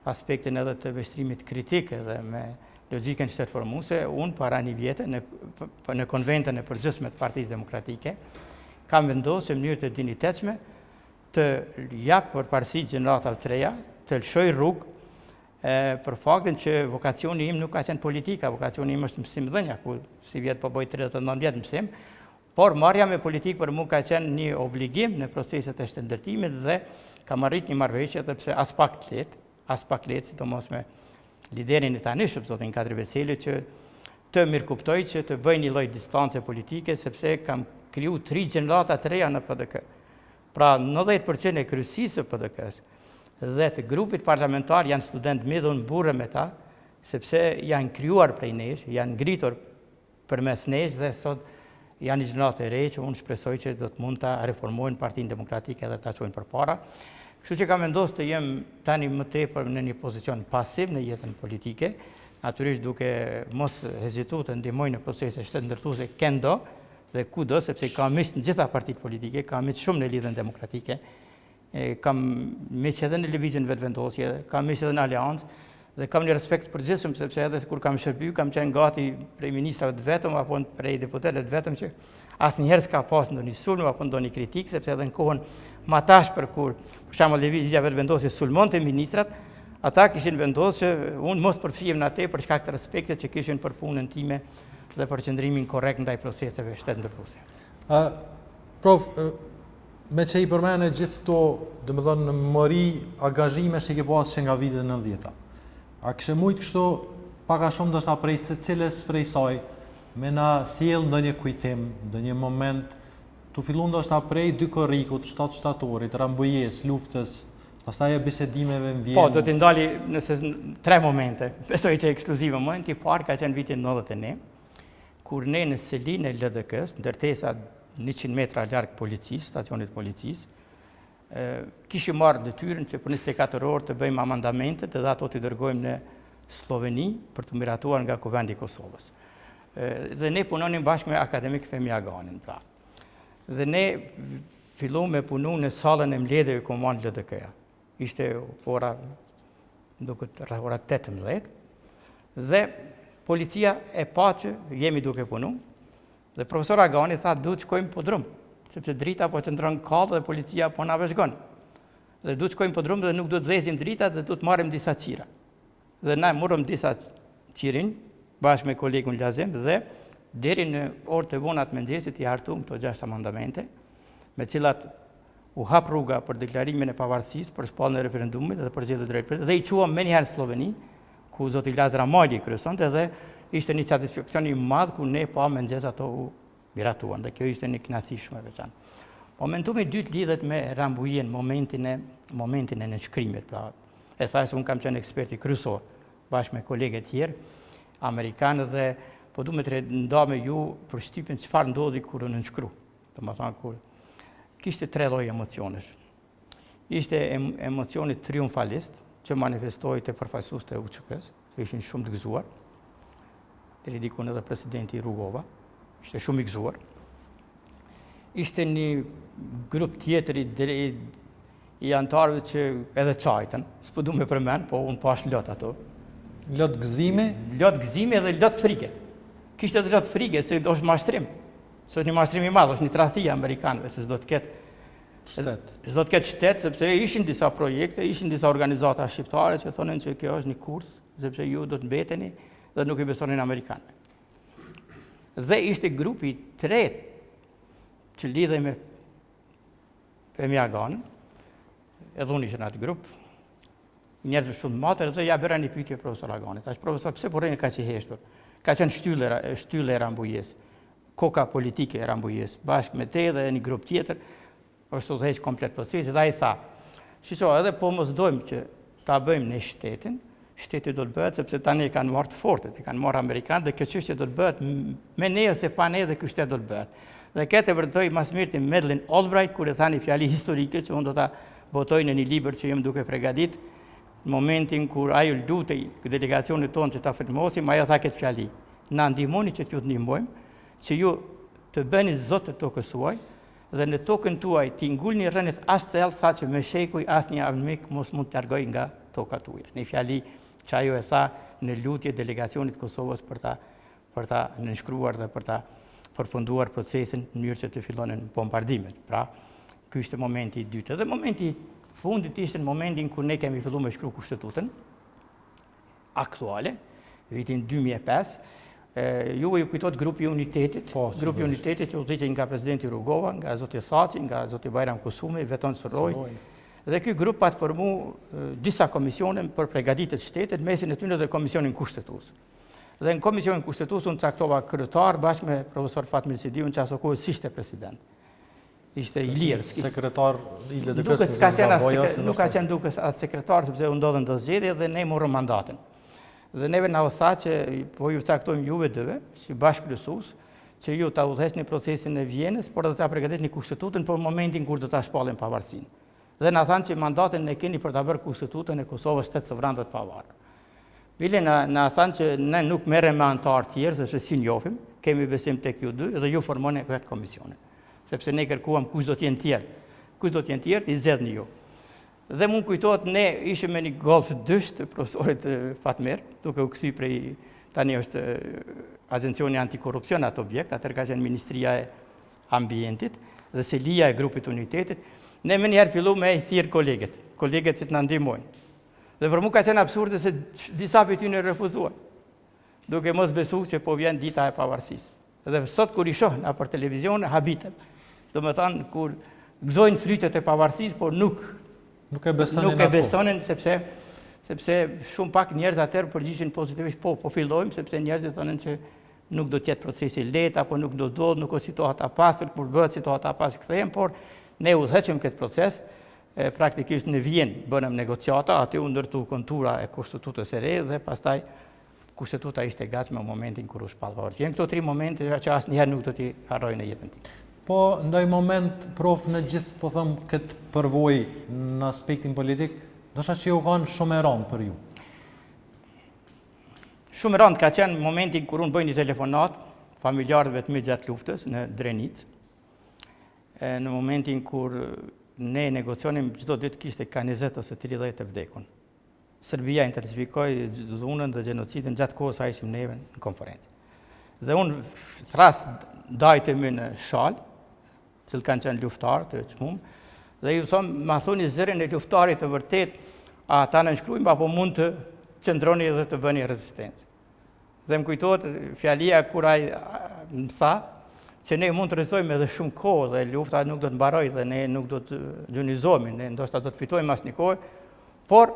aspektin edhe të vështrimit kritik dhe me logjikën shtetërformuese, unë para një vjete në konventën e përgjithshme të Partisë Demokratike kam vendosur në mënyrë të dinjitetshme të jap përparësi gjeneratave të reja, të lëshoj rrugë për faktin që vokacioni im nuk ka qenë politika, vokacioni im është mësimdhënia, ku si vjet po bëj 39 vjet mësim, por marrja me politikë për mua ka qenë një obligim në proceset e shtetëndërtimit dhe kam arrit një marrëveshje edhe pse as pak të lehtë, as pak lehtë, sidomos me liderin e tanishëm, zotin Kadri Veseli, që të mirë kuptoj që të bëj një lloj distance politike, sepse kam kriju 3 gjenerata të reja në PDK. Pra 90% e kryesisë së PDK-s dhe të grupit parlamentar janë student midhun burë me ta, sepse janë krijuar prej nesh, janë ngritur përmes nesh dhe sot janë një gjenerat e re që unë shpresoj që do të mund ta reformojnë Partinë Demokratike dhe ta çojnë përpara. Kështu që kam vendosur të jem tani më tepër në një pozicion pasiv në jetën politike, natyrisht duke mos hezituar të ndihmoj në procese shtetëndërtuese kendo dhe kudo, sepse kam miq në gjitha partitë politike, kam miq shumë në lidhjen demokratike, kam miq edhe në lëvizjen vetëvendosje, kam miq edhe në aleancë dhe kam një respekt përgjithshëm, sepse edhe kur kam shërbyer, kam qenë gati prej ministrave të vetëm apo prej deputetëve të vetëm që asnjëherë s'ka pas ndonjë sulm apo ndonjë kritik, sepse edhe në kohën më tash për shembull lëvizja vetëvendosje sulmonte ministrat, ata kishin vendosur që unë mos përfshihem në atë për shkak të respektit që kishin për punën time dhe për qëndrimin korrekt ndaj proceseve shtetëndërtuese. Prof, me që i përmene gjithë to, dhe më thonë, në mëri angazhime që i ke pas që nga vitet 90-ta. A kështë mujtë kështu paka shumë do shta prej se cilës prej saj, me na sjell ndonjë kujtim, ndonjë moment, tu fillun do shta prej dy korrikut, shtatorit, rambujes, luftës, pastaj e bisedimeve në Vjenë. Po, do t'i ndali nëse 3 momente, besoj që ekskluzive momenti i parë ka qenë vitin 99, kur ne në selinë e LDK-s, ndërtesa 100 metra larg policisë, stacionit policisë, kishim marrë detyrën që për 24 orë të bëjmë amandamentet dhe ato t'i dërgojmë në Sloveni për të miratuar nga Kuvendi i Kosovës. Dhe ne punonim bashkë me akademik Femi Aganin, pra. Dhe ne filluam me punu në sallën e mbledhjeve komand LDK-ja. Ishte ora 18 dhe policia e pa që jemi duke punu, dhe profesor Agani tha du të shkojmë podrum, sepse drita po qëndron kallë dhe policia po na vëzhgon. Dhe du të shkojmë podrum dhe nuk du të dhezim drita dhe du të marrim disa qira. Dhe na morëm disa qirin, bashkë me kolegun Lazem, dhe deri në orët e vonat mëngjesit i hartuam këto 6 amandamente, me cilat u hap rruga për deklarimin e pavarësisë, për shpalljen e referendumit dhe për zgjedhjet drejtë. Dhe i quam më njëherë në Sloveni, ku zoti Lazar Amali kryesonte dhe ishte një satisfaksion i madh ku ne pa mëngjes ato u miratuan dhe kjo ishte një kënaqësi shumë e veçantë. Momentumi i dytë lidhet me Rambujen, momentin e nënshkrimit, pra. E thashë unë kam qenë eksperti kryesor bashkë me kolegët tjerë amerikanë dhe po du me të nda me ju për shtypin çfarë ndodhi kur u nënshkru. Domethënë kur kishte 3 lloje emocionesh. Ishte emocioni triumfalist që manifestoi te përfaqësuesit e UÇK-s, që ishin shumë të gëzuar. Deri dikun edhe presidenti Rugova, ishte shumë i gëzuar. Ishte një grup tjetër i antarëve që edhe çajtën, s'po du me përmend, po unë pash lot ato. Lot gëzimi? Lot gëzimi dhe lot frike. Kishte edhe lot frike, se është mashtrim. Se është një mashtrim i madh, është një tradhti amerikanëve, se s'do të ketë shtet, sepse ishin disa projekte, ishin disa organizata shqiptare që thonin që kjo është një kurth, sepse ju do të mbeteni dhe nuk i besonin amerikanëve. Dhe ishte grupi i tretë që lidhej me Femi Aganin, edhe unë ishe në atë grup, njerëzve shumë matër, dhe ja bëra një pyetje profesor Aganit. Thash, profesor, pse po rrini kaq i heshtur? Ka qenë shtylle e Rambujes, koka politike e Rambujes, bashkë me te dhe një grup tjetër, është të heq komplet procesi, dhe ai tha, shiqo, edhe po mos dojmë që ta bëjmë në shtetin, shteti do të bëhet, sepse tani e kanë marrë të fortet, e kanë marrë Amerikanë, dhe kjo çështje do të bëhet me ne ose pa ne, dhe ky shtet do të bëhet. Dhe këtë e vërtetoi mas mirti Madeleine Albright, kur e tha një fjali historike që unë do ta botoj në një libër që jam duke përgatit, në momentin kur ajo lutej delegacionit tonë që ta firmosim, ajo tha këtë fjali. Na ndihmoni që t'ju të ndihmojmë, që ju të bëni zot të tokës suaj, dhe në tokën tuaj t'i ngulni rrënit as thellë, sa që me shekuj as një armik mos mund të largoj nga toka tuaja. Një fjali që ajo e tha në lutje delegacionit Kosovës për ta nënshkruar dhe për ta përfunduar procesin në mënyrë që të fillonin bombardimet. Pra, ky ishte momenti i dytë. Dhe momenti i fundit ishte në momentin kur ne kemi filluar me shkruaj kushtetutën aktuale, vitin 2005. Ju kujtohet grupi i unitetit, grupi i unitetit që udhëheqej nga presidenti Rugova, nga zoti Thaçi, nga zoti Bajram Kusumi, Veton Soroj Dhe ky grup pa të formu disa komisione për përgatitje të shtetit, mesin e tyre dhe komisionin kushtetues. Dhe në komisionin kushtetues unë caktova kryetar bashkë me profesor Fatmir Sidiun, që aso kohë ishte president. Ishte i lirë. Sekretar i LDK-s nuk ka qenë duke atë sekretar, sepse u ndodhen të zgjedhje dhe ne morëm mandatin. Dhe neve na u tha që po ju caktojmë juve dëve, si bashkëkryesues, që ju ta udhëheqni procesin e Vjenës, por dhe ta përgatitni kushtetutën për momentin kur do ta shpallin pavarësinë. Dhe na thanë që mandatin ne keni për ta bërë kushtetutën e Kosovës shtet sovran dhe të pavarur. Bile na thanë që ne nuk merrem me anëtar tjerë, sepse si njohim, kemi besim tek ju dy dhe ju formoni vetë komisionin. Sepse ne kërkuam kush do të jenë tjerë. Kush do të jenë tjerë, i zgjedhni ju. Dhe mund kujtohet ne ishim me një golf dysht të profesorit Fatmer, duke u kthy prej tani është Agencioni Antikorrupsione atë objekt, atëherë ka qenë Ministria e Ambientit dhe Selia e grupit Unitetit. Ne më njëherë fillu me i thirr kolegët që të na ndihmojnë. Dhe për mua ka qenë absurde se disa prej tyre refuzuan, duke mos besuar që po vjen dita e pavarësisë. Dhe sot kur i shoh nëpër televizion habitem. Domethënë kur gëzojnë frytet e pavarësisë, por nuk e besonin sepse shumë pak njerëz atëherë përgjigjen pozitivisht, po fillojmë sepse njerëzit thonin që nuk do të jetë procesi i lehtë apo nuk do ndodh, nuk është situata e pastër, kur bëhet situata e pastër kthehen, por ne udhëheqëm këtë proces. Praktikisht në Vjenë bënëm negociata, aty u ndërtu kontura e kushtetutës së re dhe pastaj kushtetuta ishte e gatshme në momentin kur u shpall pavarësia. Janë këto 3 momente që asnjëherë nuk do t'i harroj në jetën time. Po, ndaj moment, prof, në gjithë, po thëmë, këtë përvojë në aspektin politik, ndoshta që ju kanë shumë e rëndë për ju? Shumë e rëndë ka qenë momentin kur unë bëj një telefonat familjarëve të mi gjatë luftës në Drenicë, në momentin kur ne negocionim çdo ditë kishte ka 20 ose 30 të vdekur. Serbia intensifikoi dhunën dhe gjenocidin gjatë kohës sa ishim neve në konferencë. Dhe unë thras dajtemi në shal, që kanë qenë luftarë të çmum, dhe ju thom, ma thoni zërin e luftarit të vërtet, a ta nënshkrujmë apo mund të qëndroni dhe të bëni rezistencë. Dhe më kujtohet fjalia kur ai më tha që ne mund të rezojmë edhe shumë kohë dhe lufta nuk do të mbaroj dhe ne nuk do të gjunizohemi, ne ndoshta do të fitojmë asnjë kohë, por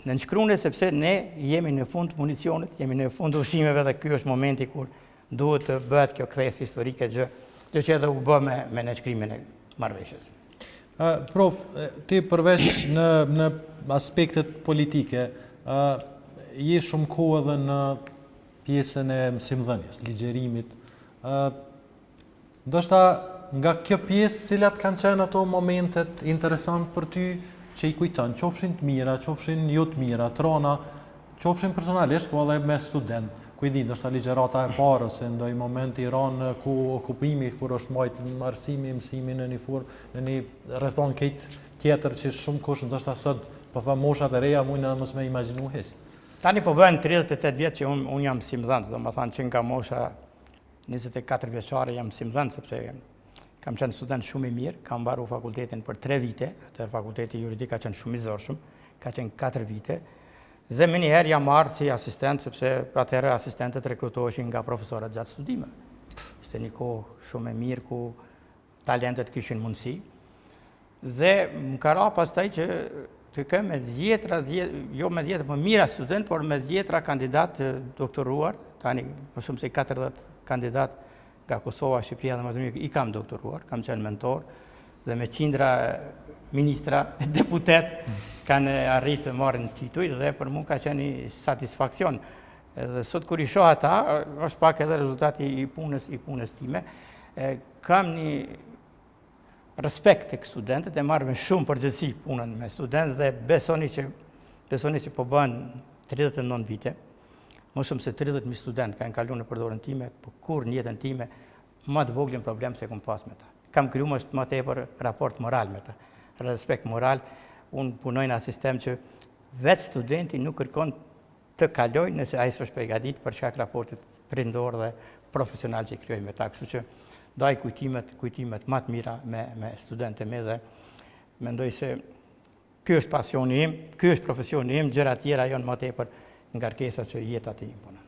në nënshkruane sepse ne jemi në fund municionit, jemi në fund ushqimeve dhe ky është momenti kur duhet të bëhet kjo kthesë historike gjë që edhe u bë me nënshkrimin e marrëveshjes. Prof, ti përveç në aspektet politike, je shumë kohë edhe në pjesën e mësimdhënies, ligjerimit. Ndoshta nga kjo pjesë, cilat kanë qenë ato momentet interesant për ty që i kujton, qofshin të mira, qofshin jo të mira, të rona, qofshin personalisht, po edhe me student. Kujdi, ndoshta ligjerata e parë, ose ndoj moment i ranë ku okupimi, kur është majtë arsimi, mësimi në një furë, në një rrethon këtë tjetër që shumë kush, ndoshta sot, po tha moshat e reja, mujnë mos me imaginu heq. Tani po bëhen 38 vjetë që unë jam mësimdhënës, do më thanë që nga mosha 24 vjeçare jam mësimdhënës, sepse kam qenë student shumë i mirë, kam mbaruar fakultetin për 3 vite, atëherë fakulteti juridike ka qenë shumë i zorshëm, ka qenë 4 vite, dhe më njëherë jam marrë si asistent, sepse atëherë asistentët rekrutoheshin nga profesorët gjatë studime. Ishte një kohë shumë e mirë ku talentet kishin mundësi, dhe më ka ra pastaj që të kem me dhjetra, jo me dhjetra, po mira student, por me dhjetra kandidat të doktoruar, tani më shumë se 40 kandidat nga Kosova, Shqipëria dhe Mazemir, i kam doktoruar, kam qenë mentor, dhe me qindra ministra, deputet, kanë arritë të marrin tituj, dhe për mu ka qenë një satisfakcion. Dhe sot kur i shoh ata, është pak edhe rezultati i punës time, kam një respekt tek studentët, e marrë me shumë përgjegjësi punën me studentët dhe besoni që po bën 39 vite, më shumë se 30.000 studentë kanë kaluar në përdorën time, por kur në jetën time më të voglin problem se kam pas me ta. Kam krijuar më tepër raport moral me ta, respekt moral. Unë punoj në sistem që vetë studenti nuk kërkon të kalojë nëse ai s'është përgatitur për shkak raportit prindor dhe profesional që krijoj me ta, kështu që daj kujtimet më të mira me studentët me dhe mendoj se ky është pasioni im, ky është profesioni im, gjëra tjera janë më tepër ngarkesa që jeta të imponon.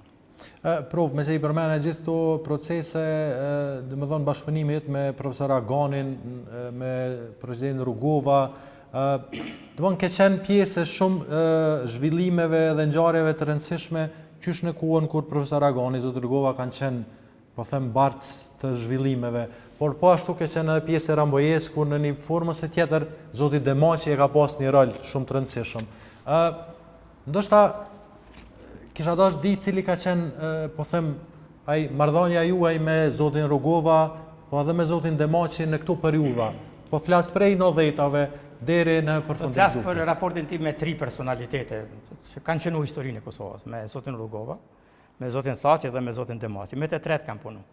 Prof, me që i përmene gjithë këto procese, dhe më thonë bashkëpunimit me profesor Aganin, me president Rugova, Ke qenë pjesë shumë zhvillimeve dhe ngjarjeve të rëndësishme qysh në kohën kur profesor Agani, zotë Rugova kanë qenë, po them, bartës të zhvillimeve, por po ashtu ke qenë edhe pjesë e Rambojes, kur në një formës e tjetër, zoti Demaçi e ka pas një rol shumë të rëndësishëm. Ndoshta kisha dashur di cili ka qenë, po them, ai marrëdhënia juaj me zotin Rugova, po edhe me zotin Demaçi në këto periudha. Po flas prej 90-tave deri në përfundim të luftës. Flas për raportin tim me 3 personalitete që kanë qenë në historinë e Kosovës, me zotin Rugova, me zotin Thaçi dhe me zotin Demaçi. Me të tretë kam punu.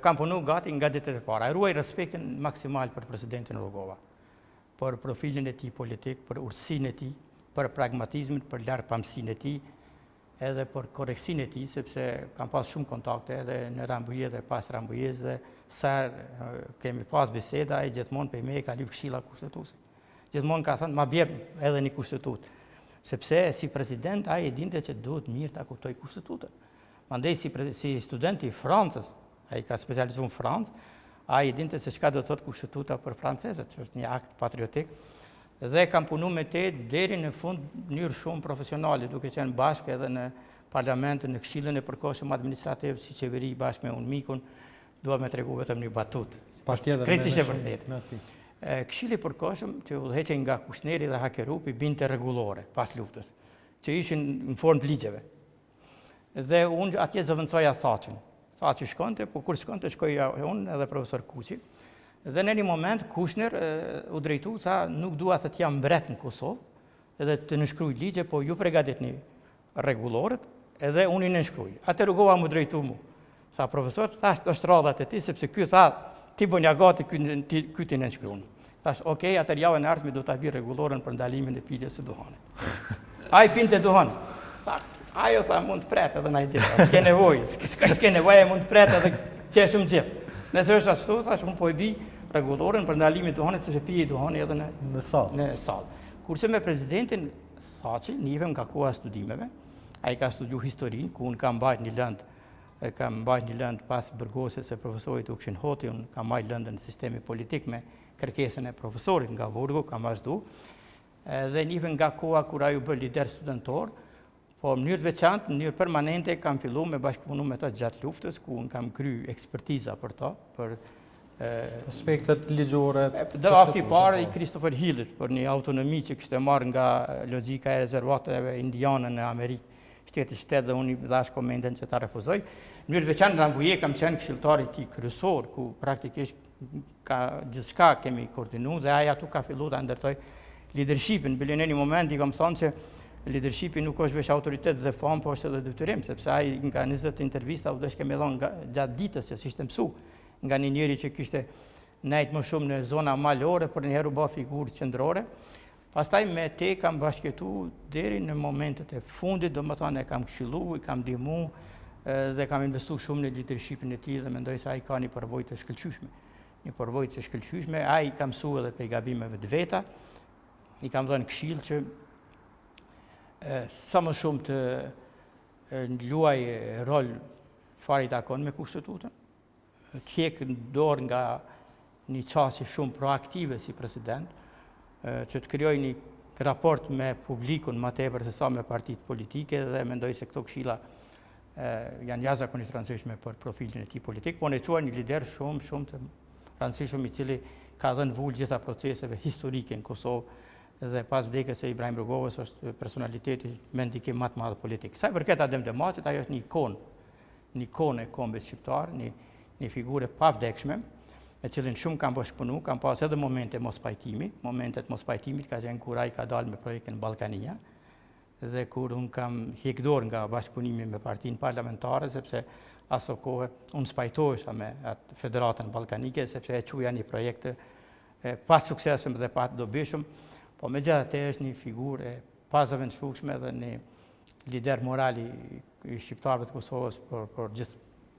Kam punu gati nga ditët e para. Ruaj respektin maksimal për presidentin Rugova, për profilin e tij politik, për urtësinë e tij, për pragmatizmin, për largpamësinë e tij, edhe për korreksinë e tij, sepse kam pas shumë kontakte edhe në Rambuje dhe pas Rambujes dhe sa kemi pas biseda, ai gjithmonë për me ka lyp këshilla kushtetuese. Gjithmonë ka thënë ma bjep edhe një kushtetut, sepse si president ai e dinte që duhet mirë ta kuptoj kushtetutën. Mandej si student i Francës, ai ka specializuar në Francë, ai e dinte se çka do të thotë kushtetuta për francezët, që është një akt patriotik. Dhe kam punu me te deri në fund në mënyrë shumë profesionale, duke qenë bashkë edhe në parlamentin, në këshillën e përkohshëm administrativ, si qeveri bashkë me unë mikun, dua me tregu vetëm një batut. Krejtësisht e vërtetë. Këshilli i përkohshëm që udhëheqej nga Kushneri dhe Hakerupi binte rregullore pas luftës, që ishin në formë të ligjeve. Dhe unë atje zëvendësoja Thaçin. Thaçi shkonte, po kur shkonte shkoja unë edhe profesor Kuqi. Dhe në një moment Kushner u drejtu, tha nuk dua të jam mbret në Kosovë edhe të nënshkruaj ligje, po ju përgatitni rregulloret edhe unë i nënshkruaj. Atë Rugova mu drejtu mu. Tha profesor, thash është radhat e ti, sepse ky tha ti bënja gati ky ti nënshkruan. Thash, okej, atër javën e ardhshme do ta bëj rregulloren për ndalimin e piljes së duhanit. Ai pinte duhan. Tha, ajo tha mund të pret edhe na i ditë. S'ke nevojë, s'ke nevojë, mund të pret edhe qeshëm gjithë. Nëse është ashtu, thash, unë po e bi rregulloren për ndalimin e duhanit sepse pije duhani edhe në sallë. Kurse me presidentin Thaçi, nivem nga koha e studimeve, ai ka studiu historinë, ku unë kam mbajt një lëndë pas bërgosjes së profesorit Ukshin Hoti, unë kam mbajt lëndën në sistemi politik me kërkesën e profesorit nga Burgu, kam vazhdu, dhe nivem nga koha kur ai u bë lider studentor, po në mënyrë të veçantë, në mënyrë permanente kam filluar me bashkëpunu me ta gjatë luftës, ku unë kam kryer ekspertiza për to, për aspektet ligjore. Drafti i parë i Christopher Hillit për një autonomi që kishte marrë nga logjika e rezervateve indiane në Amerikë, shteti dhe unë i dhash komenden që ta refuzoj. Në mënyrë të veçantë në Rambuje kam qenë këshilltari i tij kryesor, ku praktikisht ka gjithçka kemi koordinuar dhe ai atu ka filluar ta ndërtoj leadershipin. Bile në një moment i kam thënë se leadershipi nuk është veç autoritet dhe famë, po është edhe detyrim, sepse ai nga 20 intervista u desh kemi dhënë gjatë ditës se si ishte mësuar nga një njeri që kishte nejt më shumë në zona malore, por njëherë u bë figurë qendrore. Pastaj me te kam bashkëtu deri në momentet e fundit, domethënë e kam këshilluar, i kam ndihmuar dhe kam investuar shumë në leadershipin e tij dhe mendoj se ai ka një përvojë të shkëlqyeshme. Një përvojë të shkëlqyeshme, ai ka mësuar edhe prej gabimeve të veta. I kam dhënë këshill që sa më shumë të luaj rol çfarë i takon me kushtetutën, të hjek dorë nga një qasje shumë proaktive si president, që të krijoj një raport me publikun më tepër se sa me partitë politike dhe mendoj se këto këshilla janë jashtëzakonisht të rëndësishme për profilin e tij politik, po ne quaj një lider shumë të rëndësishëm i cili ka dhënë vull gjitha proceseve historike në Kosovë dhe pas vdekjes së Ibrahim Rugovës është personaliteti me ndikim më të madh politik. Sa i përket Adem Demaçit, ajo është një ikonë e kombit shqiptar, një figurë pavdekshme, me cilin shumë kam bashkëpunu, kam pas edhe momentet mos pajtimit ka qenë kur ai ka dalë me projektin Ballkania, dhe kur unë kam hjekdor nga bashkëpunimi me partinë parlamentare, sepse aso kohë unë spajtohesha me atë federatën ballkanike, sepse e quja një projekt pas suksesëm dhe pa të dobishëm, po megjithatë është një figurë e pazavendësueshme dhe një lider moral i shqiptarëve të Kosovës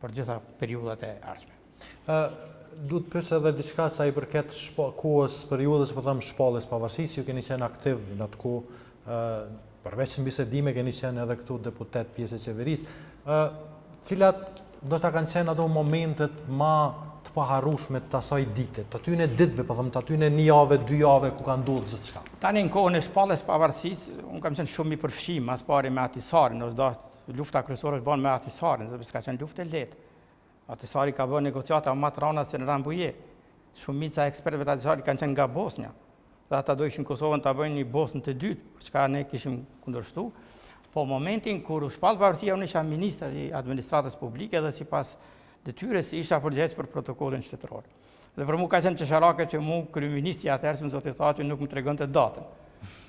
për gjitha periudhat e ardhshme. Duhet pyes edhe diçka sa i përket kohës periudhës, po them shpalljes pavarësisë, ju keni qenë aktiv në atë kohë, përveç në bisedime keni qenë edhe këtu deputet pjesë e qeverisë. Cilat ndoshta kanë qenë ato momentet më të paharrueshme të asaj dite, të atyne ditëve, po them të atyne 1 javë, 2 javë ku ka ndodhur çdo çka. Tani në kohën e shpalljes pavarësisë, unë kam qenë shumë i përfshim mas pari me Atisarin, lufta kryesore bën me Atisarin, sepse ka qenë luftë e lehtë. Atisari ka bërë negociata më të rënda se në Rambuje. Shumica e ekspertëve të Atisarit kanë qenë nga Bosnja. Dhe ata do ishin Kosovën ta bëjnë një Bosnë të dytë, për çka ne kishim kundërshtu. Po momentin kur u shpall pavarësia, unë isha ministër i administratës publike dhe sipas detyrës isha përgjegjës për protokollin shtetëror. Dhe për mua ka qenë çesharake që mu kryeministri atëherë më zoti thashë nuk më tregonte datën.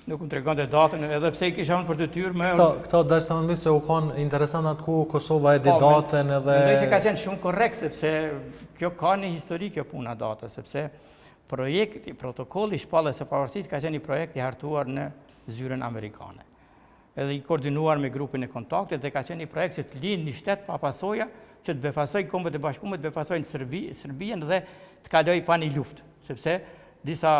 Nuk më tregonte datën, edhe pse kisha unë për detyrë me Këto dash të mendoj se u kanë interesant atku Kosova e di datën edhe mendoj se ka qenë shumë korrekt sepse kjo ka një histori kjo puna data, sepse projekti, protokolli i shpalljes së pavarësisë ka qenë një projekt i hartuar në zyrën amerikane. Edhe i koordinuar me grupin e kontaktit dhe ka qenë një projekt që të linë një shtet pa pasoja që të befasojë Kombët e Bashkuara, të befasojnë Serbinë dhe të kalojë pa një luftë, sepse disa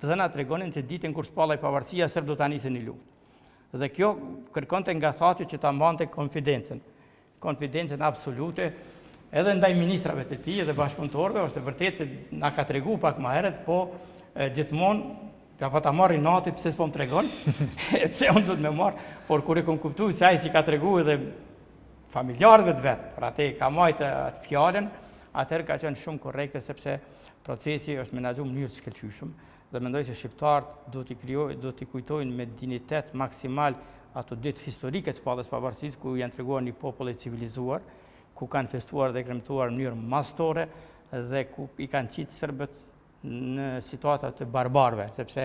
dhëna tregonin se ditën kur shpallej pavarësia serb do ta nisën një luftë. Dhe kjo kërkonte nga Thaçi që ta mbante konfidencën absolute edhe ndaj ministrave të tij dhe bashkëpunëtorëve, ose vërtet se na ka tregu pak më herët, po gjithmonë ja pa ta marrin nati pse s'po më tregon, pse unë do të më marr, por kur e kam kuptuar se ai si ka tregu edhe familjarëve të vet, për atë ka marrë atë fjalën, atëherë ka qenë shumë korrekte sepse procesi është menaxhuar në mënyrë të shkëlqyeshëm dhe mendoj se shqiptarët do t'i kujtojnë me dinitet maksimal ato ditë historike të shpalljes pavarësisë ku janë treguar një popull i civilizuar, ku kanë festuar dhe kremtuar në mënyrë mastore dhe ku i kanë qitë serbët në situata të barbarëve, sepse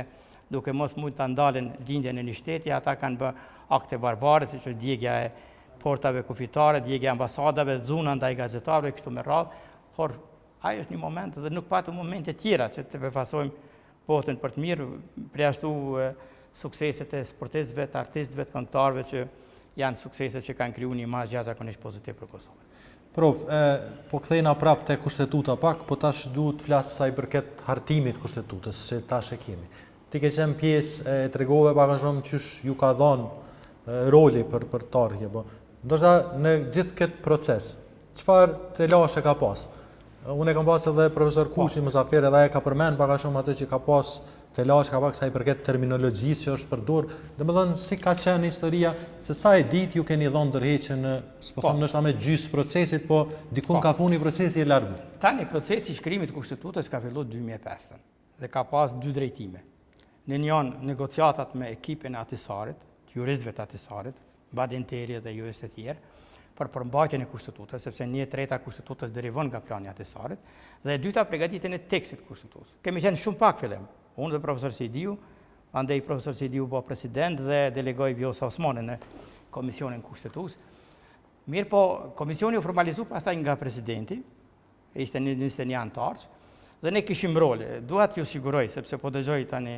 duke mos mund ta ndalen lindjen e një shteti, ata kanë bë akte barbare, siç është djegja e portave kufitare, djegja e ambasadave, dhuna ndaj gazetarëve kështu me radhë, por ai është një moment dhe nuk patëm momente tjera që të befasojmë botën për të mirë, përjashtu sukseset e sportistëve, të artistëve, të këngëtarëve që janë suksese që kanë kriju një imazh jashtëzakonisht pozitiv për Kosovën. Prof, po kthejna prap te kushtetuta pak, po tash duhet të flas sa i përket hartimit kushtetutës, që tash e kemi. Ti ke qenë pjesë e tregove pak a shumë qysh ju ka dhënë roli për tarje, po ndoshta në gjithë këtë proces, çfarë të lashe ka pas? Unë e kam pas edhe profesor Kuçi Muzafir edhe ai ka përmend pak a shumë atë që ka pas të lash ka pak sa i përket terminologjisë që është përdor. Domethënë si ka qenë historia, se sa e ditë ju keni dhënë ndërheqje në, s'po them ndoshta me gjysmë procesit, po dikun ka funi procesi i largë. Tani procesi i shkrimit të kushtetutës ka filluar 2005 dhe ka pas 2 drejtime. Në një anë negociatat me ekipin e Atisarit, juristëve të Atisarit, Badenteri dhe juristë të tjerë, për përmbajtjen e kushtetutës, sepse 1/3 e kushtetutës derivon nga plani i Atisarit, dhe e dyta përgatitjen e tekstit të kushtetutës. Kemi qenë shumë pak fillim. Unë dhe profesor Sidiu, andej profesor Sidiu bo president dhe delegoi Vjosa Osmane në Komisionin Kushtetutës. Mirë po, komisioni u formalizu pastaj nga presidenti, ishte 21 antarës, dhe ne kishim role. Dua t'ju siguroj, sepse po dëgjoj tani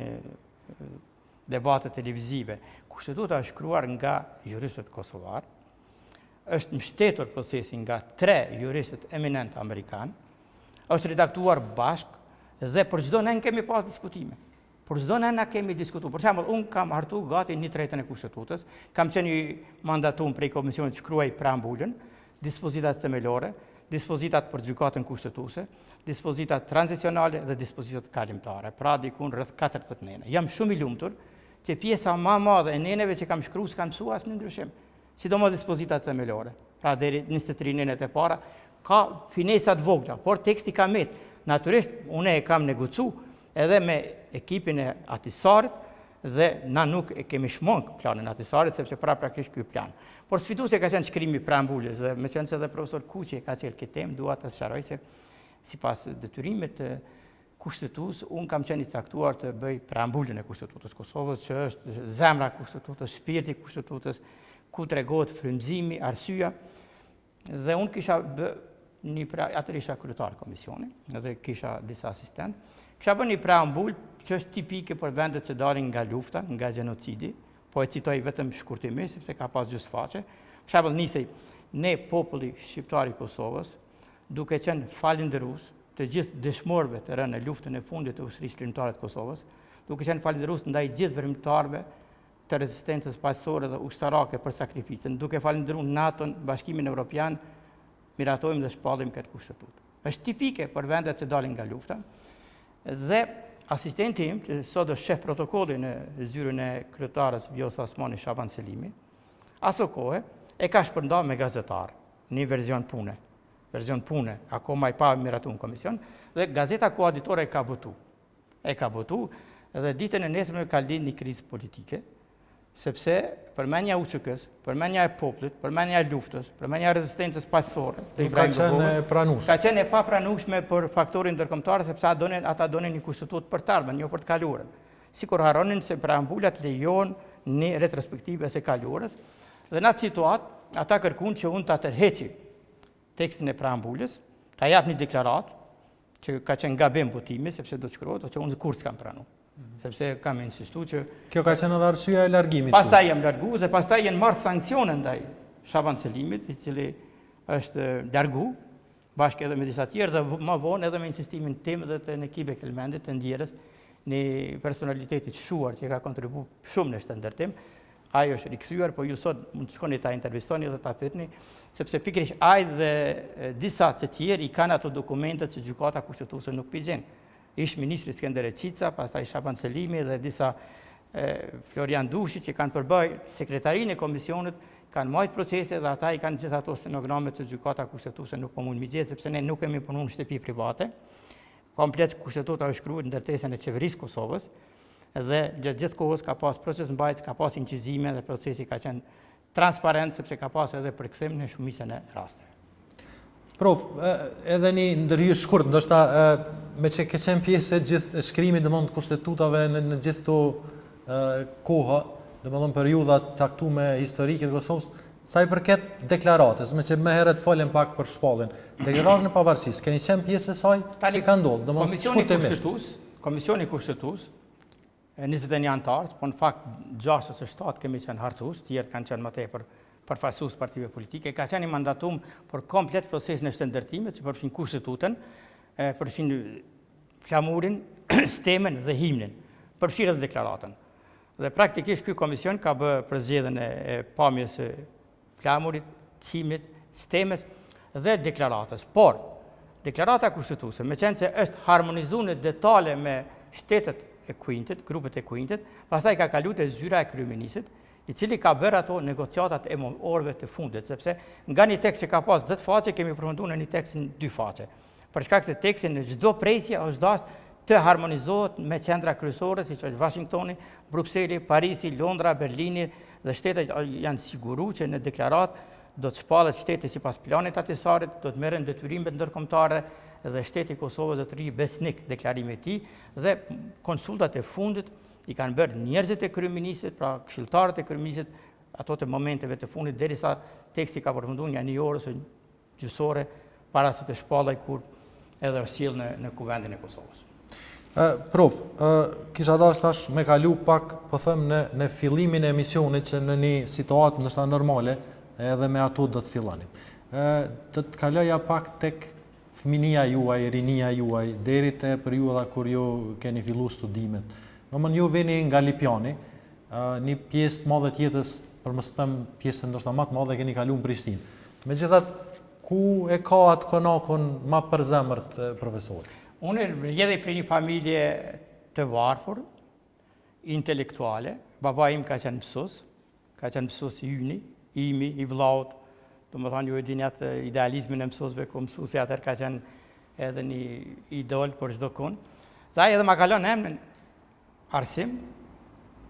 debate televizive. Kushtetuta është shkruar nga juristët kosovar, është mbështetur procesi nga 3 juristët eminent amerikanë, është redaktuar bashkë dhe për çdo ne kemi pas diskutime. Për çdo ne na kemi diskutuar. Për shembull, unë kam hartu gati 1/3 e kushtetutës, kam qenë i mandatuar prej komisionit që shkruaj preambulën, dispozitat themelore, dispozitat për gjykatën kushtetuese, dispozitat tranzicionale dhe dispozitat kalimtare. Pra dikun rreth 40 nene. Jam shumë i lumtur që pjesa më e madhe e neneve që kam shkruar s'kam mësuar asnjë ndryshim. Sidomos dispozitat themelore. Pra deri 23 nenet e para ka finesa të vogla, por teksti ka met. Natyrisht unë e kam negociu edhe me ekipin e Atisarit dhe na nuk e kemi shmang planin e Atisarit sepse praktikisht ky plan. Por sfiduese ka qenë shkrimi preambulës dhe meqense edhe profesor Kuçi ka qenë këtë temë, dua të sqaroj se sipas detyrimit të kushtetues, unë kam qenë i caktuar të bëj preambulën e Kushtetutës Kosovës, që është zemra e Kushtetutës, shpirti i Kushtetutës, ku tregohet frymëzimi, arsyeja, dhe unë kisha atër isha kryetar komisioni, edhe kisha disa asistent, kisha bërë një preambul që është tipike për vendet që dalin nga lufta, nga gjenocidi, po e citoj vetëm shkurtimisht, sepse ka pas gjysmëfaqe. Për shembull, nisej ne populli shqiptar i Kosovës, duke qenë falënderues të gjithë dëshmorëve të rënë në luftën e fundit të ushtrisë lindore të Kosovës, duke qenë falënderues ndaj gjithë vërmëtarëve të rezistencës paqësore dhe ushtarake për sakrificën, duke falënderuar NATO-n, Bashkimin Evropian, miratojmë dhe shpallim këtë kushtetutë. është tipike për vendet që dalin nga lufta. Dhe asistenti im, që sot është shef protokolli në zyrën e kryetarës Vjosa Osmani Shaban Selimi, aso kohë e ka shpërnda me gazetar, një verzion pune, akoma i pa miratu në komision, dhe gazeta koaditore e ka votu, dhe ditën e nesërme ka lind një krizë politike, sepse përmenja UÇK-s, përmenja e popullit, përmenja e luftës, përmenja e rezistencës paqësore, ka qenë pranueshme. Ka qenë e papranueshme për faktorin ndërkombëtar, sepse ata donin një kushtetutë për të ardhmen, jo për të kaluarën. Sikur harronin se preambulat lejon një retrospektive së kaluarës, dhe në atë situatë, ata kërkuan që unë ta tërheqi tekstin e preambulës, ta jap një deklaratë që ka qenë gabim votimi, sepse do të shkruhet, që unë kurrë s'kam pranuar. Sepse kam insistuar që kjo ka qenë edhe arsyeja e largimit. Pastaj jam larguar dhe pastaj janë marrë sankcione ndaj Shaban Selimit, i cili është larguar bashkë edhe me disa tjerë dhe më vonë edhe me insistimin tim dhe të ekipit Kelmendit të ndjerës, një personalitetit shuar që ka kontribuar shumë në shëndërtim. Ai është rikthyer, po ju sot mund të shkoni ta intervistoni dhe ta pyetni, sepse pikërisht ai dhe disa të tjerë i kanë ato dokumentet që gjykata kushtetuese nuk pigjën. Ish ministri Skënder Cica, pastaj Shaban Selimi dhe disa Florian Dushi që kanë përbëj sekretarinë e komisionit, kanë marrë procese dhe ata i kanë gjithë ato stenogramet që gjykata kushtetuese nuk po mund mi gjetë, sepse ne nuk kemi punuar në shtëpi private. Komplet kushtetuta është shkruar në ndërtesën e qeverisë Kosovës dhe gjatë gjithë kohës ka pas proces mbajtës, ka pas inqizime dhe procesi ka qenë transparent sepse ka pas edhe përkthim në shumicën e raste. Prof, edhe një ndërhyrje shkurt, ndoshta me që ke qenë pjesë e gjithë shkrimit të kushtetutave në gjithë këto koha, domethënë periudhat caktuar historike të Kosovës, sa i përket deklaratës, me që më herët folën pak për shpalljen. Deklaratën e pavarësisë, keni qenë pjesë e saj? Si ka ndodhur? Domethënë Komisioni kushtetues 21 anëtarë, po në fakt 6 ose 7 kemi qenë hartues, tjerë kanë qenë më tepër përfaqësues partive politike, ka qenë i mandatum për komplet procesin e shëndërtimit, që përfshin kushtetutën, përfshin flamurin, stemën dhe himnin, përfshin edhe deklaratën. Dhe praktikisht ky komision ka bë përzgjedhjen e pamjes së flamurit, himnit, stemës dhe deklaratës. Por deklarata kushtetuese, me qenë se është harmonizuar në detale me shtetet e Kuintit, grupet e Kuintit, pastaj ka kaluar te zyra e kryeministit, i cili ka bërë ato negociatat e orëve të fundit, sepse nga një tekst që ka pas 10 faqe, kemi përfunduar në një tekst në 2 faqe. Për shkak se teksti në çdo presje është dashur të harmonizohet me qendra kryesore, siç është Washingtoni, Brukseli, Parisi, Londra, Berlini dhe shtetet janë siguruar që në deklaratë do të shpallet shteti sipas planit atisarit, do të merren detyrimet ndërkombëtare dhe shteti i Kosovës do të rri besnik deklarimit të tij dhe konsultat e fundit i kanë bërë njerëzit e kryeministit, pra këshilltarët e kryeministit, ato të momenteve të fundit, derisa teksti ka përfunduar nga 1 orë ose gjysore para se të shpallej kur edhe është sjell në kuvendin e Kosovës. Prof, kisha dashur tash me kalu pak, po them në fillimin e emisionit që në një situatë ndoshta normale, edhe me ato do të filloni. Do të kaloja pak tek fëminia juaj, rinia juaj, deri te periudha kur ju keni filluar studimet. Ju vini nga Lipjani, një pjesë të madhe të jetës, për mos të them pjesën ndoshta më të madhe keni kaluar në Prishtinë. Megjithatë, ku e ka atë konakun më për zemërt profesor? Unë rrjedhej prej një familje të varfër, intelektuale. Baba im ka qenë mësues imi, i vllaut. Domethënë ju e dini atë idealizmin e mësuesve, ku mësuesi atëherë ka qenë edhe një idol për çdo kënd. Dhe ai edhe ma kalon emrin Arsim,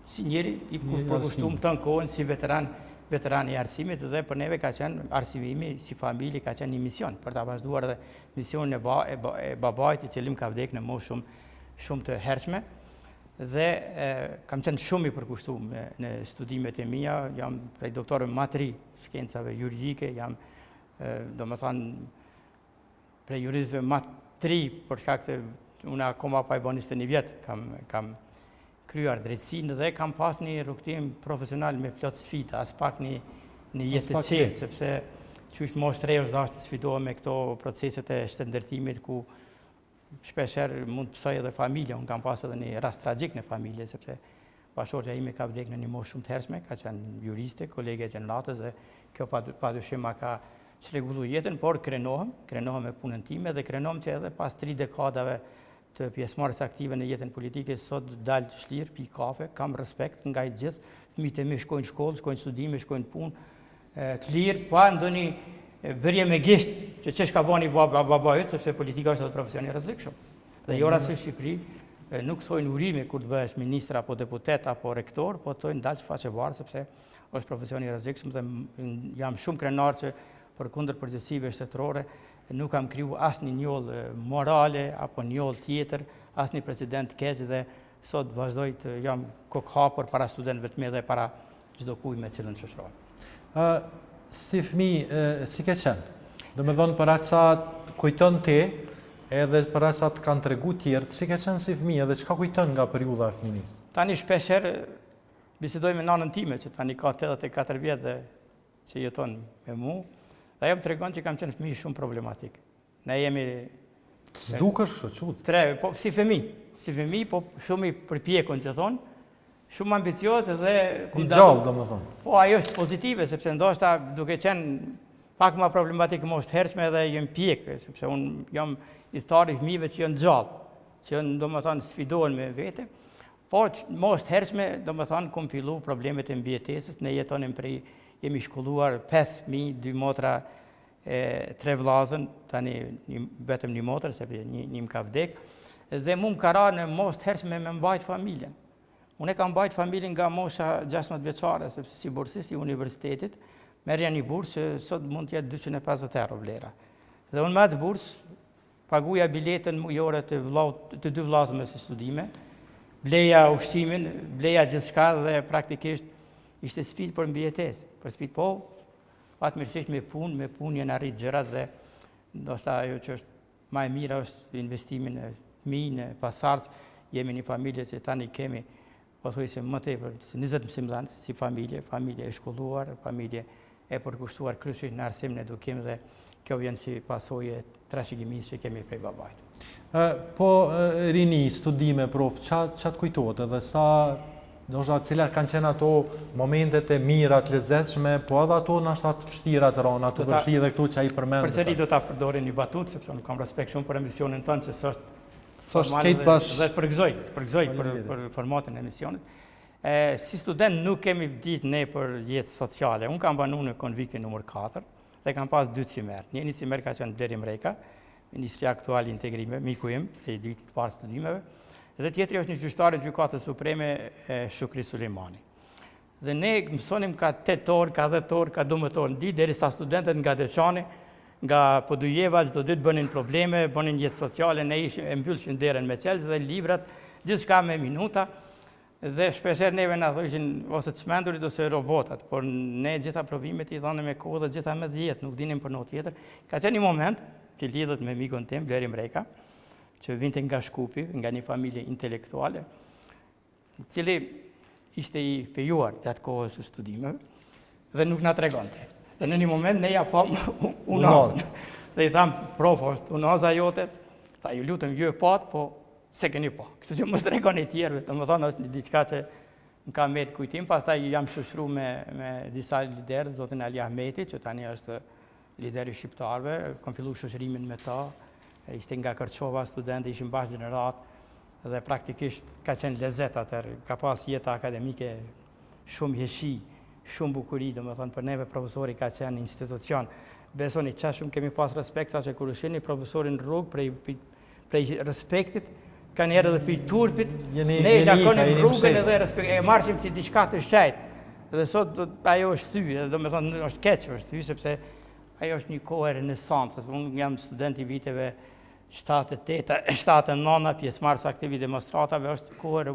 si njëri i përkushtuar të në kohën si veteran i arsimit dhe për neve ka qenë arsimimi si familje ka qenë një mision për ta vazhduar edhe misionin e babait i cili ka vdekur në moshë shumë të hershme dhe kam qenë shumë i përkushtuar në studimet e mia, jam prej doktorëve më të ri shkencave juridike, jam domethënë prej juristëve më të ri për shkak se unë akoma pa i bën 21 vjet kam kryer drejtsinë dhe kam pas një rrugtim profesional me plot sfida, as pak një jetë të qetë, sepse qysh moshë të re është dashur të sfidohem me këto proceset e shëndërtimit ku shpeshherë mund të psoj edhe familja. Unë kam pas edhe një rast tragjik në familje, sepse bashortja ime ka vdekur në një moshë shumë të hershme, ka qenë juriste, kolege e gjeneratës dhe kjo padyshim ma ka çrregullu jetën, por krenohem me punën time dhe krenohem që edhe pas 3 dekadave të pjesëmarrjes aktive në jetën politike, sot dal çlir, pi kafe, kam respekt nga i gjithë, fëmijët e mi shkojnë shkollë, shkojnë studime, shkojnë punë, të lirë, pa ndonjë bërje me gisht që ç'është ka bani baba yt, sepse politika është edhe profesion i rrezikshëm. Dhe jo rasti në Shqipëri, nuk thojnë urime kur të bëhesh ministër apo deputet apo rektor, po thojnë dalë shfaqe varë, sepse është profesion i rrezikshëm dhe jam shumë krenar që përkundër përgjegjësive shtetërore nuk kam kriju asnjë njollë morale apo njollë tjetër, asnjë president keq dhe sot vazhdoj të jam kokhapur para studentëve të mi dhe para çdo kujt me cilën shoqëroj. Si fëmijë, si ke qenë? Do me thonë për atë sa kujton ti, edhe për atë sa të kanë tregu tjerë, si ke qenë si fëmijë dhe çka kujton nga periudha e fëminisë? Tani shpeshherë bisedoj me nanën time, që tani ka 84 vjet dhe që jeton me mu, dhe ajo më tregon që kam qenë fëmijë shumë problematik. Ne jemi S'dukesh shoqut. Po si fëmijë, po shumë i përpjekun që thonë, shumë ambicioz dhe I gjallë, do më thonë. Po ajo është pozitive, sepse ndoshta duke qenë pak më problematik më është hershme dhe jem pjekë, sepse unë jam i thari fëmijëve që janë gjallë, që janë, do më thonë, sfidohen me vete, por më është hershme, do më thonë, kom fillu problemet e mbijetesës, ne jetonim prej, jemi shkolluar 5 fëmijë, 2 motra, 3 vllazën, tani vetëm 1 motër, sepse një më ka vdek, dhe mu më ka ra në most hershme me mbajt familjen. Unë e kam mbajt familjen nga mosha 16 vjeçare, sepse si bursist i universitetit, merja një bursë që sot mund të jetë 250 euro vlera. Dhe unë me atë bursë paguja biletën mujore të 2 vllazëve si studime, bleja ushqimin, bleja gjithçka dhe praktikisht ishte sfidë për mbijetesë. Për sfidë po, fatmirësisht me punë janë arrit gjërat dhe ndoshta ajo që është më e mira është investimin në fëmijë, në pasardhës. Jemi një familje që tani kemi po thuaj se më tepër se 20 mësimdhënës si familje e shkolluar, familje e përkushtuar kryesisht në arsim, në edukim dhe kjo vjen si pasojë trashëgimisë që kemi prej babait. Po rini, studime, prof, ç'a të kujtohet edhe sa ndoshta cilat kanë qenë ato momentet e mira të lezetshme, po edhe ato ndoshta të vështira të rona, të përfshi edhe këtu që ai përmend. Përsëri do ta përdorin një batutë sepse unë kam respekt shumë për emisionin tonë që s'është kejt bash. Dhe përgëzoj për formatin e emisionit. Si student nuk kemi ditë ne për jetë sociale. Unë kam banuar në konviktin numër 4 dhe kam pas 2 cimer. Një cimer ka qenë deri Mreka, Ministria Aktual i Integrime, miku im, e vitit të parë studimeve, dhe tjetri është një gjyqtar i Gjykatës Supreme Shukri Sulejmani. Dhe ne mësonim ka 8 orë, ka 10 orë, ka 12 orë në ditë, derisa studentët nga Deçani, nga Podujeva, çdo ditë bënin probleme, bënin jetë sociale, ne e mbyllshin derën me çelës dhe librat, gjithçka me minuta. Dhe shpeshherë neve na thoshin ose të çmendurit ose robotat, por ne gjitha provimet i dhanim me kohë dhe gjitha me 10, nuk dinim për notë tjetër. Ka qenë një moment që lidhet me mikun tim, Bleri Mreka, që vinte nga Shkupi, nga një familje intelektuale, i cili ishte i fejuar gjatë kohës së studimeve dhe nuk na tregonte. Dhe në një moment ne ja pam unazën. Dhe i tham, prof, është unaza jote, tha, ju lutem ju e pat, po se keni pa. Kështu që mos tregoni tjerëve, domethënë është diçka që më ka mbet kujtim, pastaj jam shoqëruar me disa liderë, zotin Ali Ahmeti, që tani është lideri shqiptarëve, kam filluar shoqërimin me ta, ishte nga Kërçova studenti, ishim bashkë gjenerat, dhe praktikisht ka qenë lezet atër, ka pas jeta akademike shumë jeshi, shumë bukuri, domethënë për neve profesori ka qenë institucion. Besoni qa shumë kemi pas respekt, sa që kur shihni profesorin në rrugë prej respektit, ka njerë edhe për turpit, ne i lakonim rrugën edhe respekt, e marsim si diçka të shqajt. Dhe sot ajo është thy, dhe domethënë është keq është thy, sepse ajo është një kohë e renesancës. Unë jam student i viteve 7-9, pjesëmarrës aktiv i demonstratave, është kohë e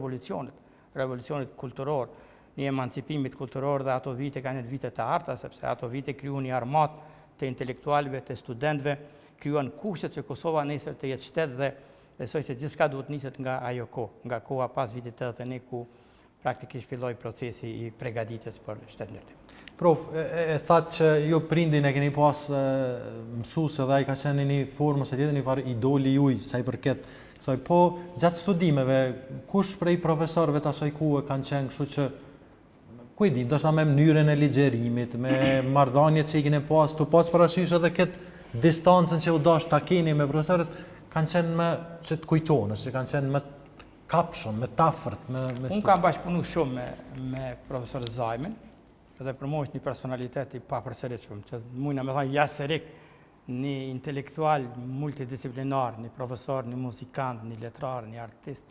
revolucionit kulturor, një emancipimit kulturor dhe ato vite kanë jetë vite të arta, sepse ato vite krijuan një armat të intelektualëve, të studentëve, krijuan kushtet që Kosova nesër të jetë shtet dhe besoj se gjithçka duhet niset nga ajo kohë, nga koha pas vitit 81 ku praktikisht filloi procesi i përgatitjes për shtetëndërtim. Prof, e thatë që ju prindin e keni pas mësues dhe ai ka qenë një formë se tjetër një farë idoli juaj sa i përket kësaj, po gjatë studimeve kush prej profesorëve të asaj kohe kanë qenë kështu që ku e di, ndoshta me mënyrën e ligjerimit, me marrëdhëniet që i keni pas, tu pas parasysh edhe këtë distancën që u dash ta keni me profesorët, kanë qenë më që të kujtonë, që kanë qenë më të kapshëm, më të afërt, Unë kam bashkëpunu shumë me profesor Zajmin, edhe për mua është një personalitet i papërsëritshëm, që mujna me thënë jasërik, një intelektual multidisciplinar, një profesor, një muzikant, një letrar, një artist.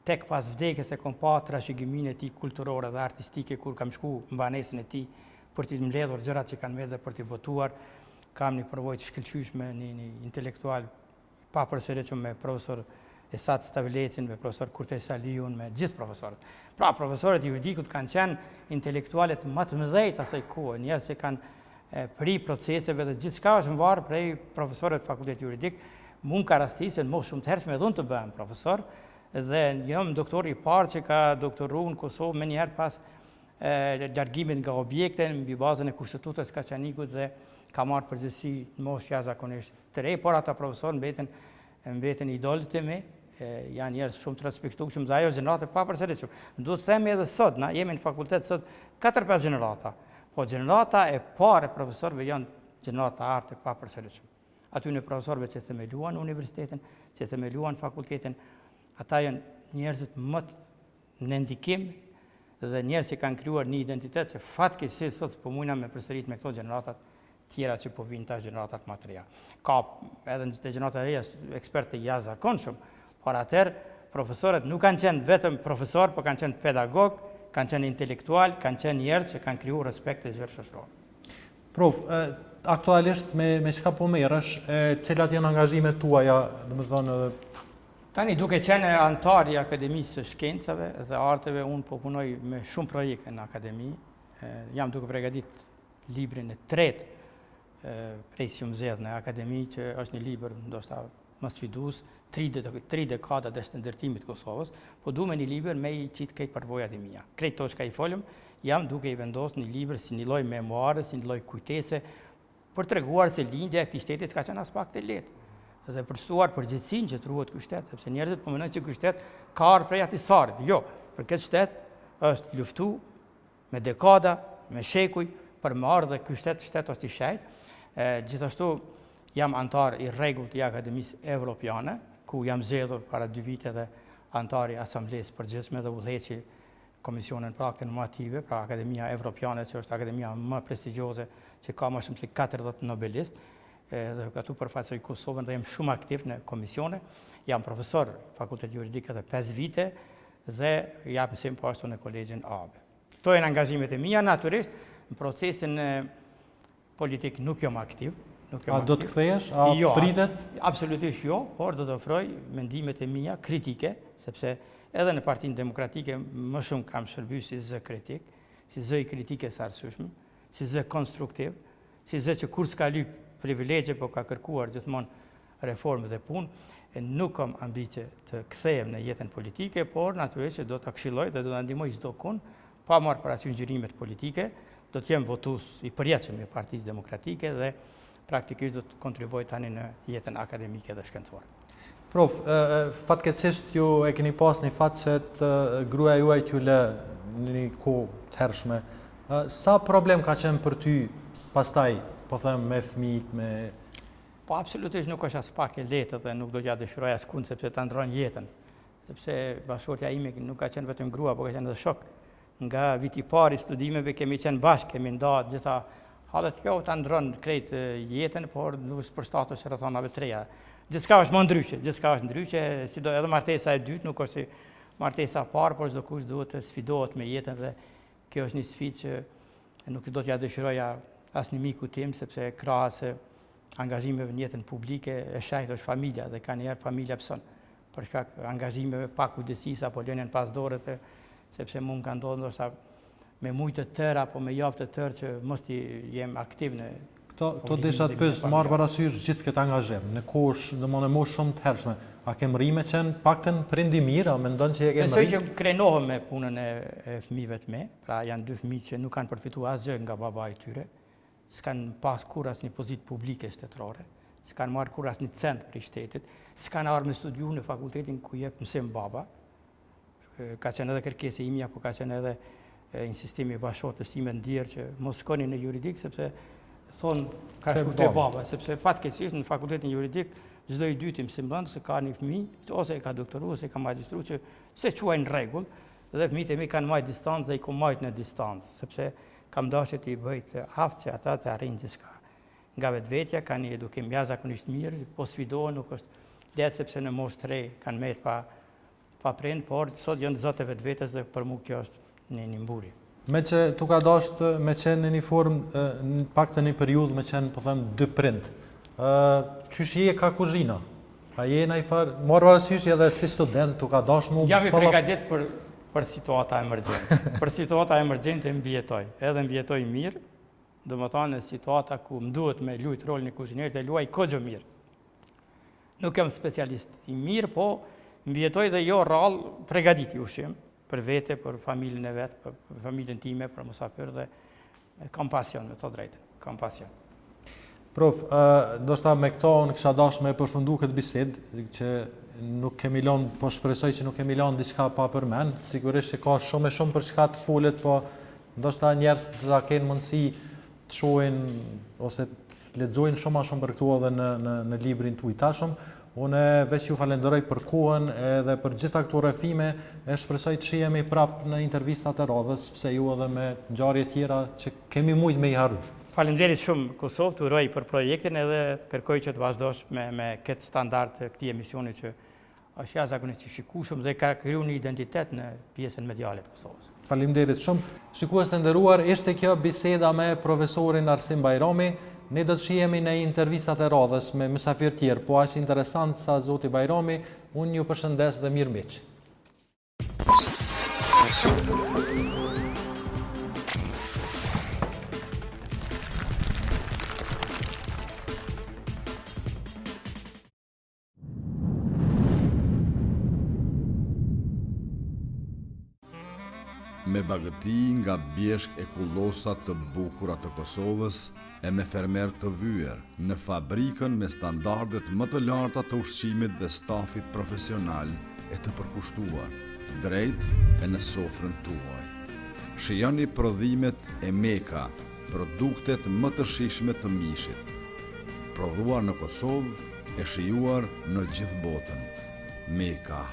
Tek pas vdekjes e kom pa trashëgiminë e tij kulturore dhe artistike kur kam shku në banesën e tij për t'i mbledhur gjërat që kanë me dhe për t'i votuar. Kam një përvojë të shkëlqyeshme, një intelektual papërsëritshëm me profesor Esat Stavlecin, me profesor Kurtes Aliun, me gjithë profesorët. Pra, profesorët juridikut kanë qenë intelektualet më të mëdhej asaj kohe, njerëz që kanë pri proceseve dhe gjithçka është varë prej profesorët fakultet juridik. Mund ka rastisë në moshë shumë të hershme edhe unë të bëhem profesor, dhe jam doktor i parë që ka doktoru në Kosovë me njëherë pas largimit nga objekte mbi bazën e kushtetutës Kaçanikut dhe ka marrë përgjegjësi në moshë jashtëzakonisht të re, por ata profesor mbeten idolët e mi, janë njerëz shumë të respektueshëm dhe ajo gjenerata e papërsëritshme. Duhet të themi edhe sot, na jemi në fakultet sot 4-5 gjenerata, po gjenerata e parë e profesorëve janë gjenerata arte e papërsëritshme. Aty në profesorëve që themeluan universitetin, që themeluan fakultetin, ata janë njerëzit më në ndikim dhe njerëz që kanë krijuar një identitet që fatkeqësisht sot po mundna me përsërit me këto gjeneratat tjera që po vinë tash gjeneratat më të reja. Ka edhe në gjeneratat e reja ekspertë jashtëzakonshëm, por atëherë profesorët nuk kanë qenë vetëm profesor, por kanë qenë pedagog, kanë qenë intelektual, kanë qenë njerëz që kanë krijuar respekt të gjerë shoqëror. Prof, aktualisht me çka po merresh, cilat janë angazhimet tuaja, domethënë Tani duke qenë antar i Akademisë së Shkencave dhe Arteve, unë po punoj me shumë projekte në akademi. Jam duke përgatit librin e tretë prej si mbzedh në akademi, që është një libër ndoshta më sfidues, 3 dekada dhe shëndërtimit Kosovës, po du me një libër me i qitë këtë përvojat e mia. Krejt to shka i folëm, jam duke i vendosur një libër si një lloj memoare, si një lloj kujtese, për treguar se lindja e këtij shteti ka qenë as pak të lehtë dhe për shtuar përgjegjësinë që truhet ky shtet, sepse njerëzit po mendojnë se ky shtet ka ardhur prej atij sarit. Jo, për këtë shtet është luftu me dekada, me shekuj për më ardhur dhe ky shtet është i shejt. Gjithashtu jam antar i rregullt i Akademisë Evropiane, ku jam zgjedhur para 2 vite dhe antar i Asamblesë Përgjithshme dhe udhëheqi Komisionin për akte normative, pra Akademia Evropiane, që është akademia më prestigjioze që ka më shumë se 40 nobelistë. Dhe këtu përfaqësoj Kosovën dhe jam shumë aktiv në komisione. Jam profesor fakultet juridike dhe 5 vite dhe jam mësim po ashtu në kolegjin AB. Këto janë angazhimet e mia, natyrisht në procesin politik nuk jam aktiv. A do të kthehesh? A pritet? Absolutisht jo, por do të ofroj mendimet e mia kritike, sepse edhe në Partinë Demokratike më shumë kam shërbyer si zë kritik, si zë i kritikës së arsyeshme, si zë konstruktiv, si zë që kur s'ka lyp privilegje, po ka kërkuar gjithmonë reformë dhe punë, e nuk kam ambicie të kthehem në jetën politike, por natyrisht do ta këshilloj dhe do ta ndihmoj çdo kun, pa marrë parasysh ngjyrimet politike, do të jem votues i përjetshëm i Partisë Demokratike dhe praktikisht do të kontribuoj tani në jetën akademike dhe shkencore. Prof, fatkeqësisht ju e keni pas një fat që gruaja juaj t'ju lë në një kohë të hershme. Sa problem ka qenë për ty pastaj, po them me fëmijët, me... Po absolutisht nuk është as pak e lehtë dhe nuk do t'ja dëshiroj askund sepse ta ndron jetën. Sepse bashkëshortja ime nuk ka qenë vetëm grua, por ka qenë edhe shok. Nga viti i parë i studimeve kemi qenë bashkë, kemi ndarë gjitha hallet, kjo ta ndron krejt jetën, por nuk është për status rrethonave të reja. Gjithçka është më ndryshe, si do edhe martesa e dytë nuk është si martesa e parë, por çdo kush duhet të sfidohet me jetën dhe kjo është një sfidë që nuk do t'ja dëshiroja asnjë miku tim, sepse krahas angazhimeve në jetën publike e shajt është familja dhe ka njerë familja pëson për shkak angazhimeve pa kujdesis apo lënien pas dorët, sepse mund ka ndodhur ndoshta me mujtë të tëra apo me javë të tërë që mos t'i jem aktiv në Këto desha të pyes marr parasysh gjithë këtë angazhim në kohë domosdoshmë më shumë të hershme. A ke rrimë qenë paktën prindi mirë, a mendon që e ke rrimë? Besoj që krenohem me punën e fëmijëve të mi, pra janë 2 fëmijë që nuk kanë përfituar asgjë nga babai i tyre. S'kan pas kur asnjë pozitë publike shtetërore, s'kan marrë kur asnjë cent prej shtetit, s'kan ardhur me studiu në fakultetin ku jep mësim baba. Ka qenë edhe kërkesë ime, apo ka qenë edhe insistimi bashkëshortës time ndjerë që mos shkoni në juridik, sepse thonë ka shku te baba, sepse fatkeqësisht në fakultetin juridik çdo i dyti mësimdhënës se ka një fëmijë, ose e ka doktoru, ose e ka magjistru, që se quajnë rregull, dhe fëmijët e mi kanë marrë distancë dhe i kanë marrë në distancë, sepse kam dashur të i bëj të aftë që ata të arrijnë gjithçka. Nga vetvetja kanë një edukim jashtëzakonisht mirë, po sfidohen, nuk është lehtë sepse në moshë të re kanë merr pa prind, por sot janë zotë vetvetes dhe për mua kjo është një mburi. Me që tu ka dashtë me qenë në një formë, në pak të një periudhë me qenë, po them, 2 prind. Qysh je ka kuzhina? A je në i farë, morë parasysh edhe si student, tu ka dashtë mu... Jam i përgatitur për situata emergjente. Për situata emergjente mbjetoj, edhe mbjetoj mirë, do më thonë në situata ku më duhet me lujt rolin e kuzhinierit, e luaj kogjo mirë. Nuk jam specialist i mirë, po mbjetoj dhe jo rrallë përgatiti ushqim, për vete, për familjen e vetë, për familjen time, për musafir dhe kam pasion me të drejtën, kam pasion. Prof, ndoshta me këto unë kisha dashur me përfundu këtë bisedë, që nuk kemi lënë, po shpresoj që nuk kemi lënë diçka pa përmend, sigurisht që ka shumë e shumë për çka të folet, po ndoshta njerëz të ta kenë mundësi të shohin ose të lexojnë shumë më shumë për këtu edhe në librin tuaj tashëm. Unë veç ju falenderoj për kohën edhe për gjitha këto rrëfime, e shpresoj të shihemi prapë në intervistat e radhës, pse ju edhe me ngjarje tjera që kemi mujt me i harru. Faleminderit shumë Kosovë, të uroj për projektin edhe kërkoj që të vazhdosh me këtë standard të këtij emisioni që është jashtëzakonisht i shikueshëm dhe ka kriju një identitet në pjesën mediale të Kosovës. Faleminderit shumë. Shikues të nderuar, ishte kjo biseda me profesorin Arsim Bajrami. Ne do të shihemi në intervistat e radhës me mysafir tjerë, po aq interesant sa zoti Bajrami, unë ju përshëndes dhe mirë miq. Me bagëti nga bjeshk e kullosat të bukura të Kosovës e me fermer të vyer në fabrikën me standardet më të larta të ushqimit dhe stafit profesional e të përkushtuar, drejt e në sofrën tuaj. Shijoni prodhimet e Meka, produktet më të shijshme të mishit. Prodhuar në Kosovë e shijuar në gjithë botën. Meka.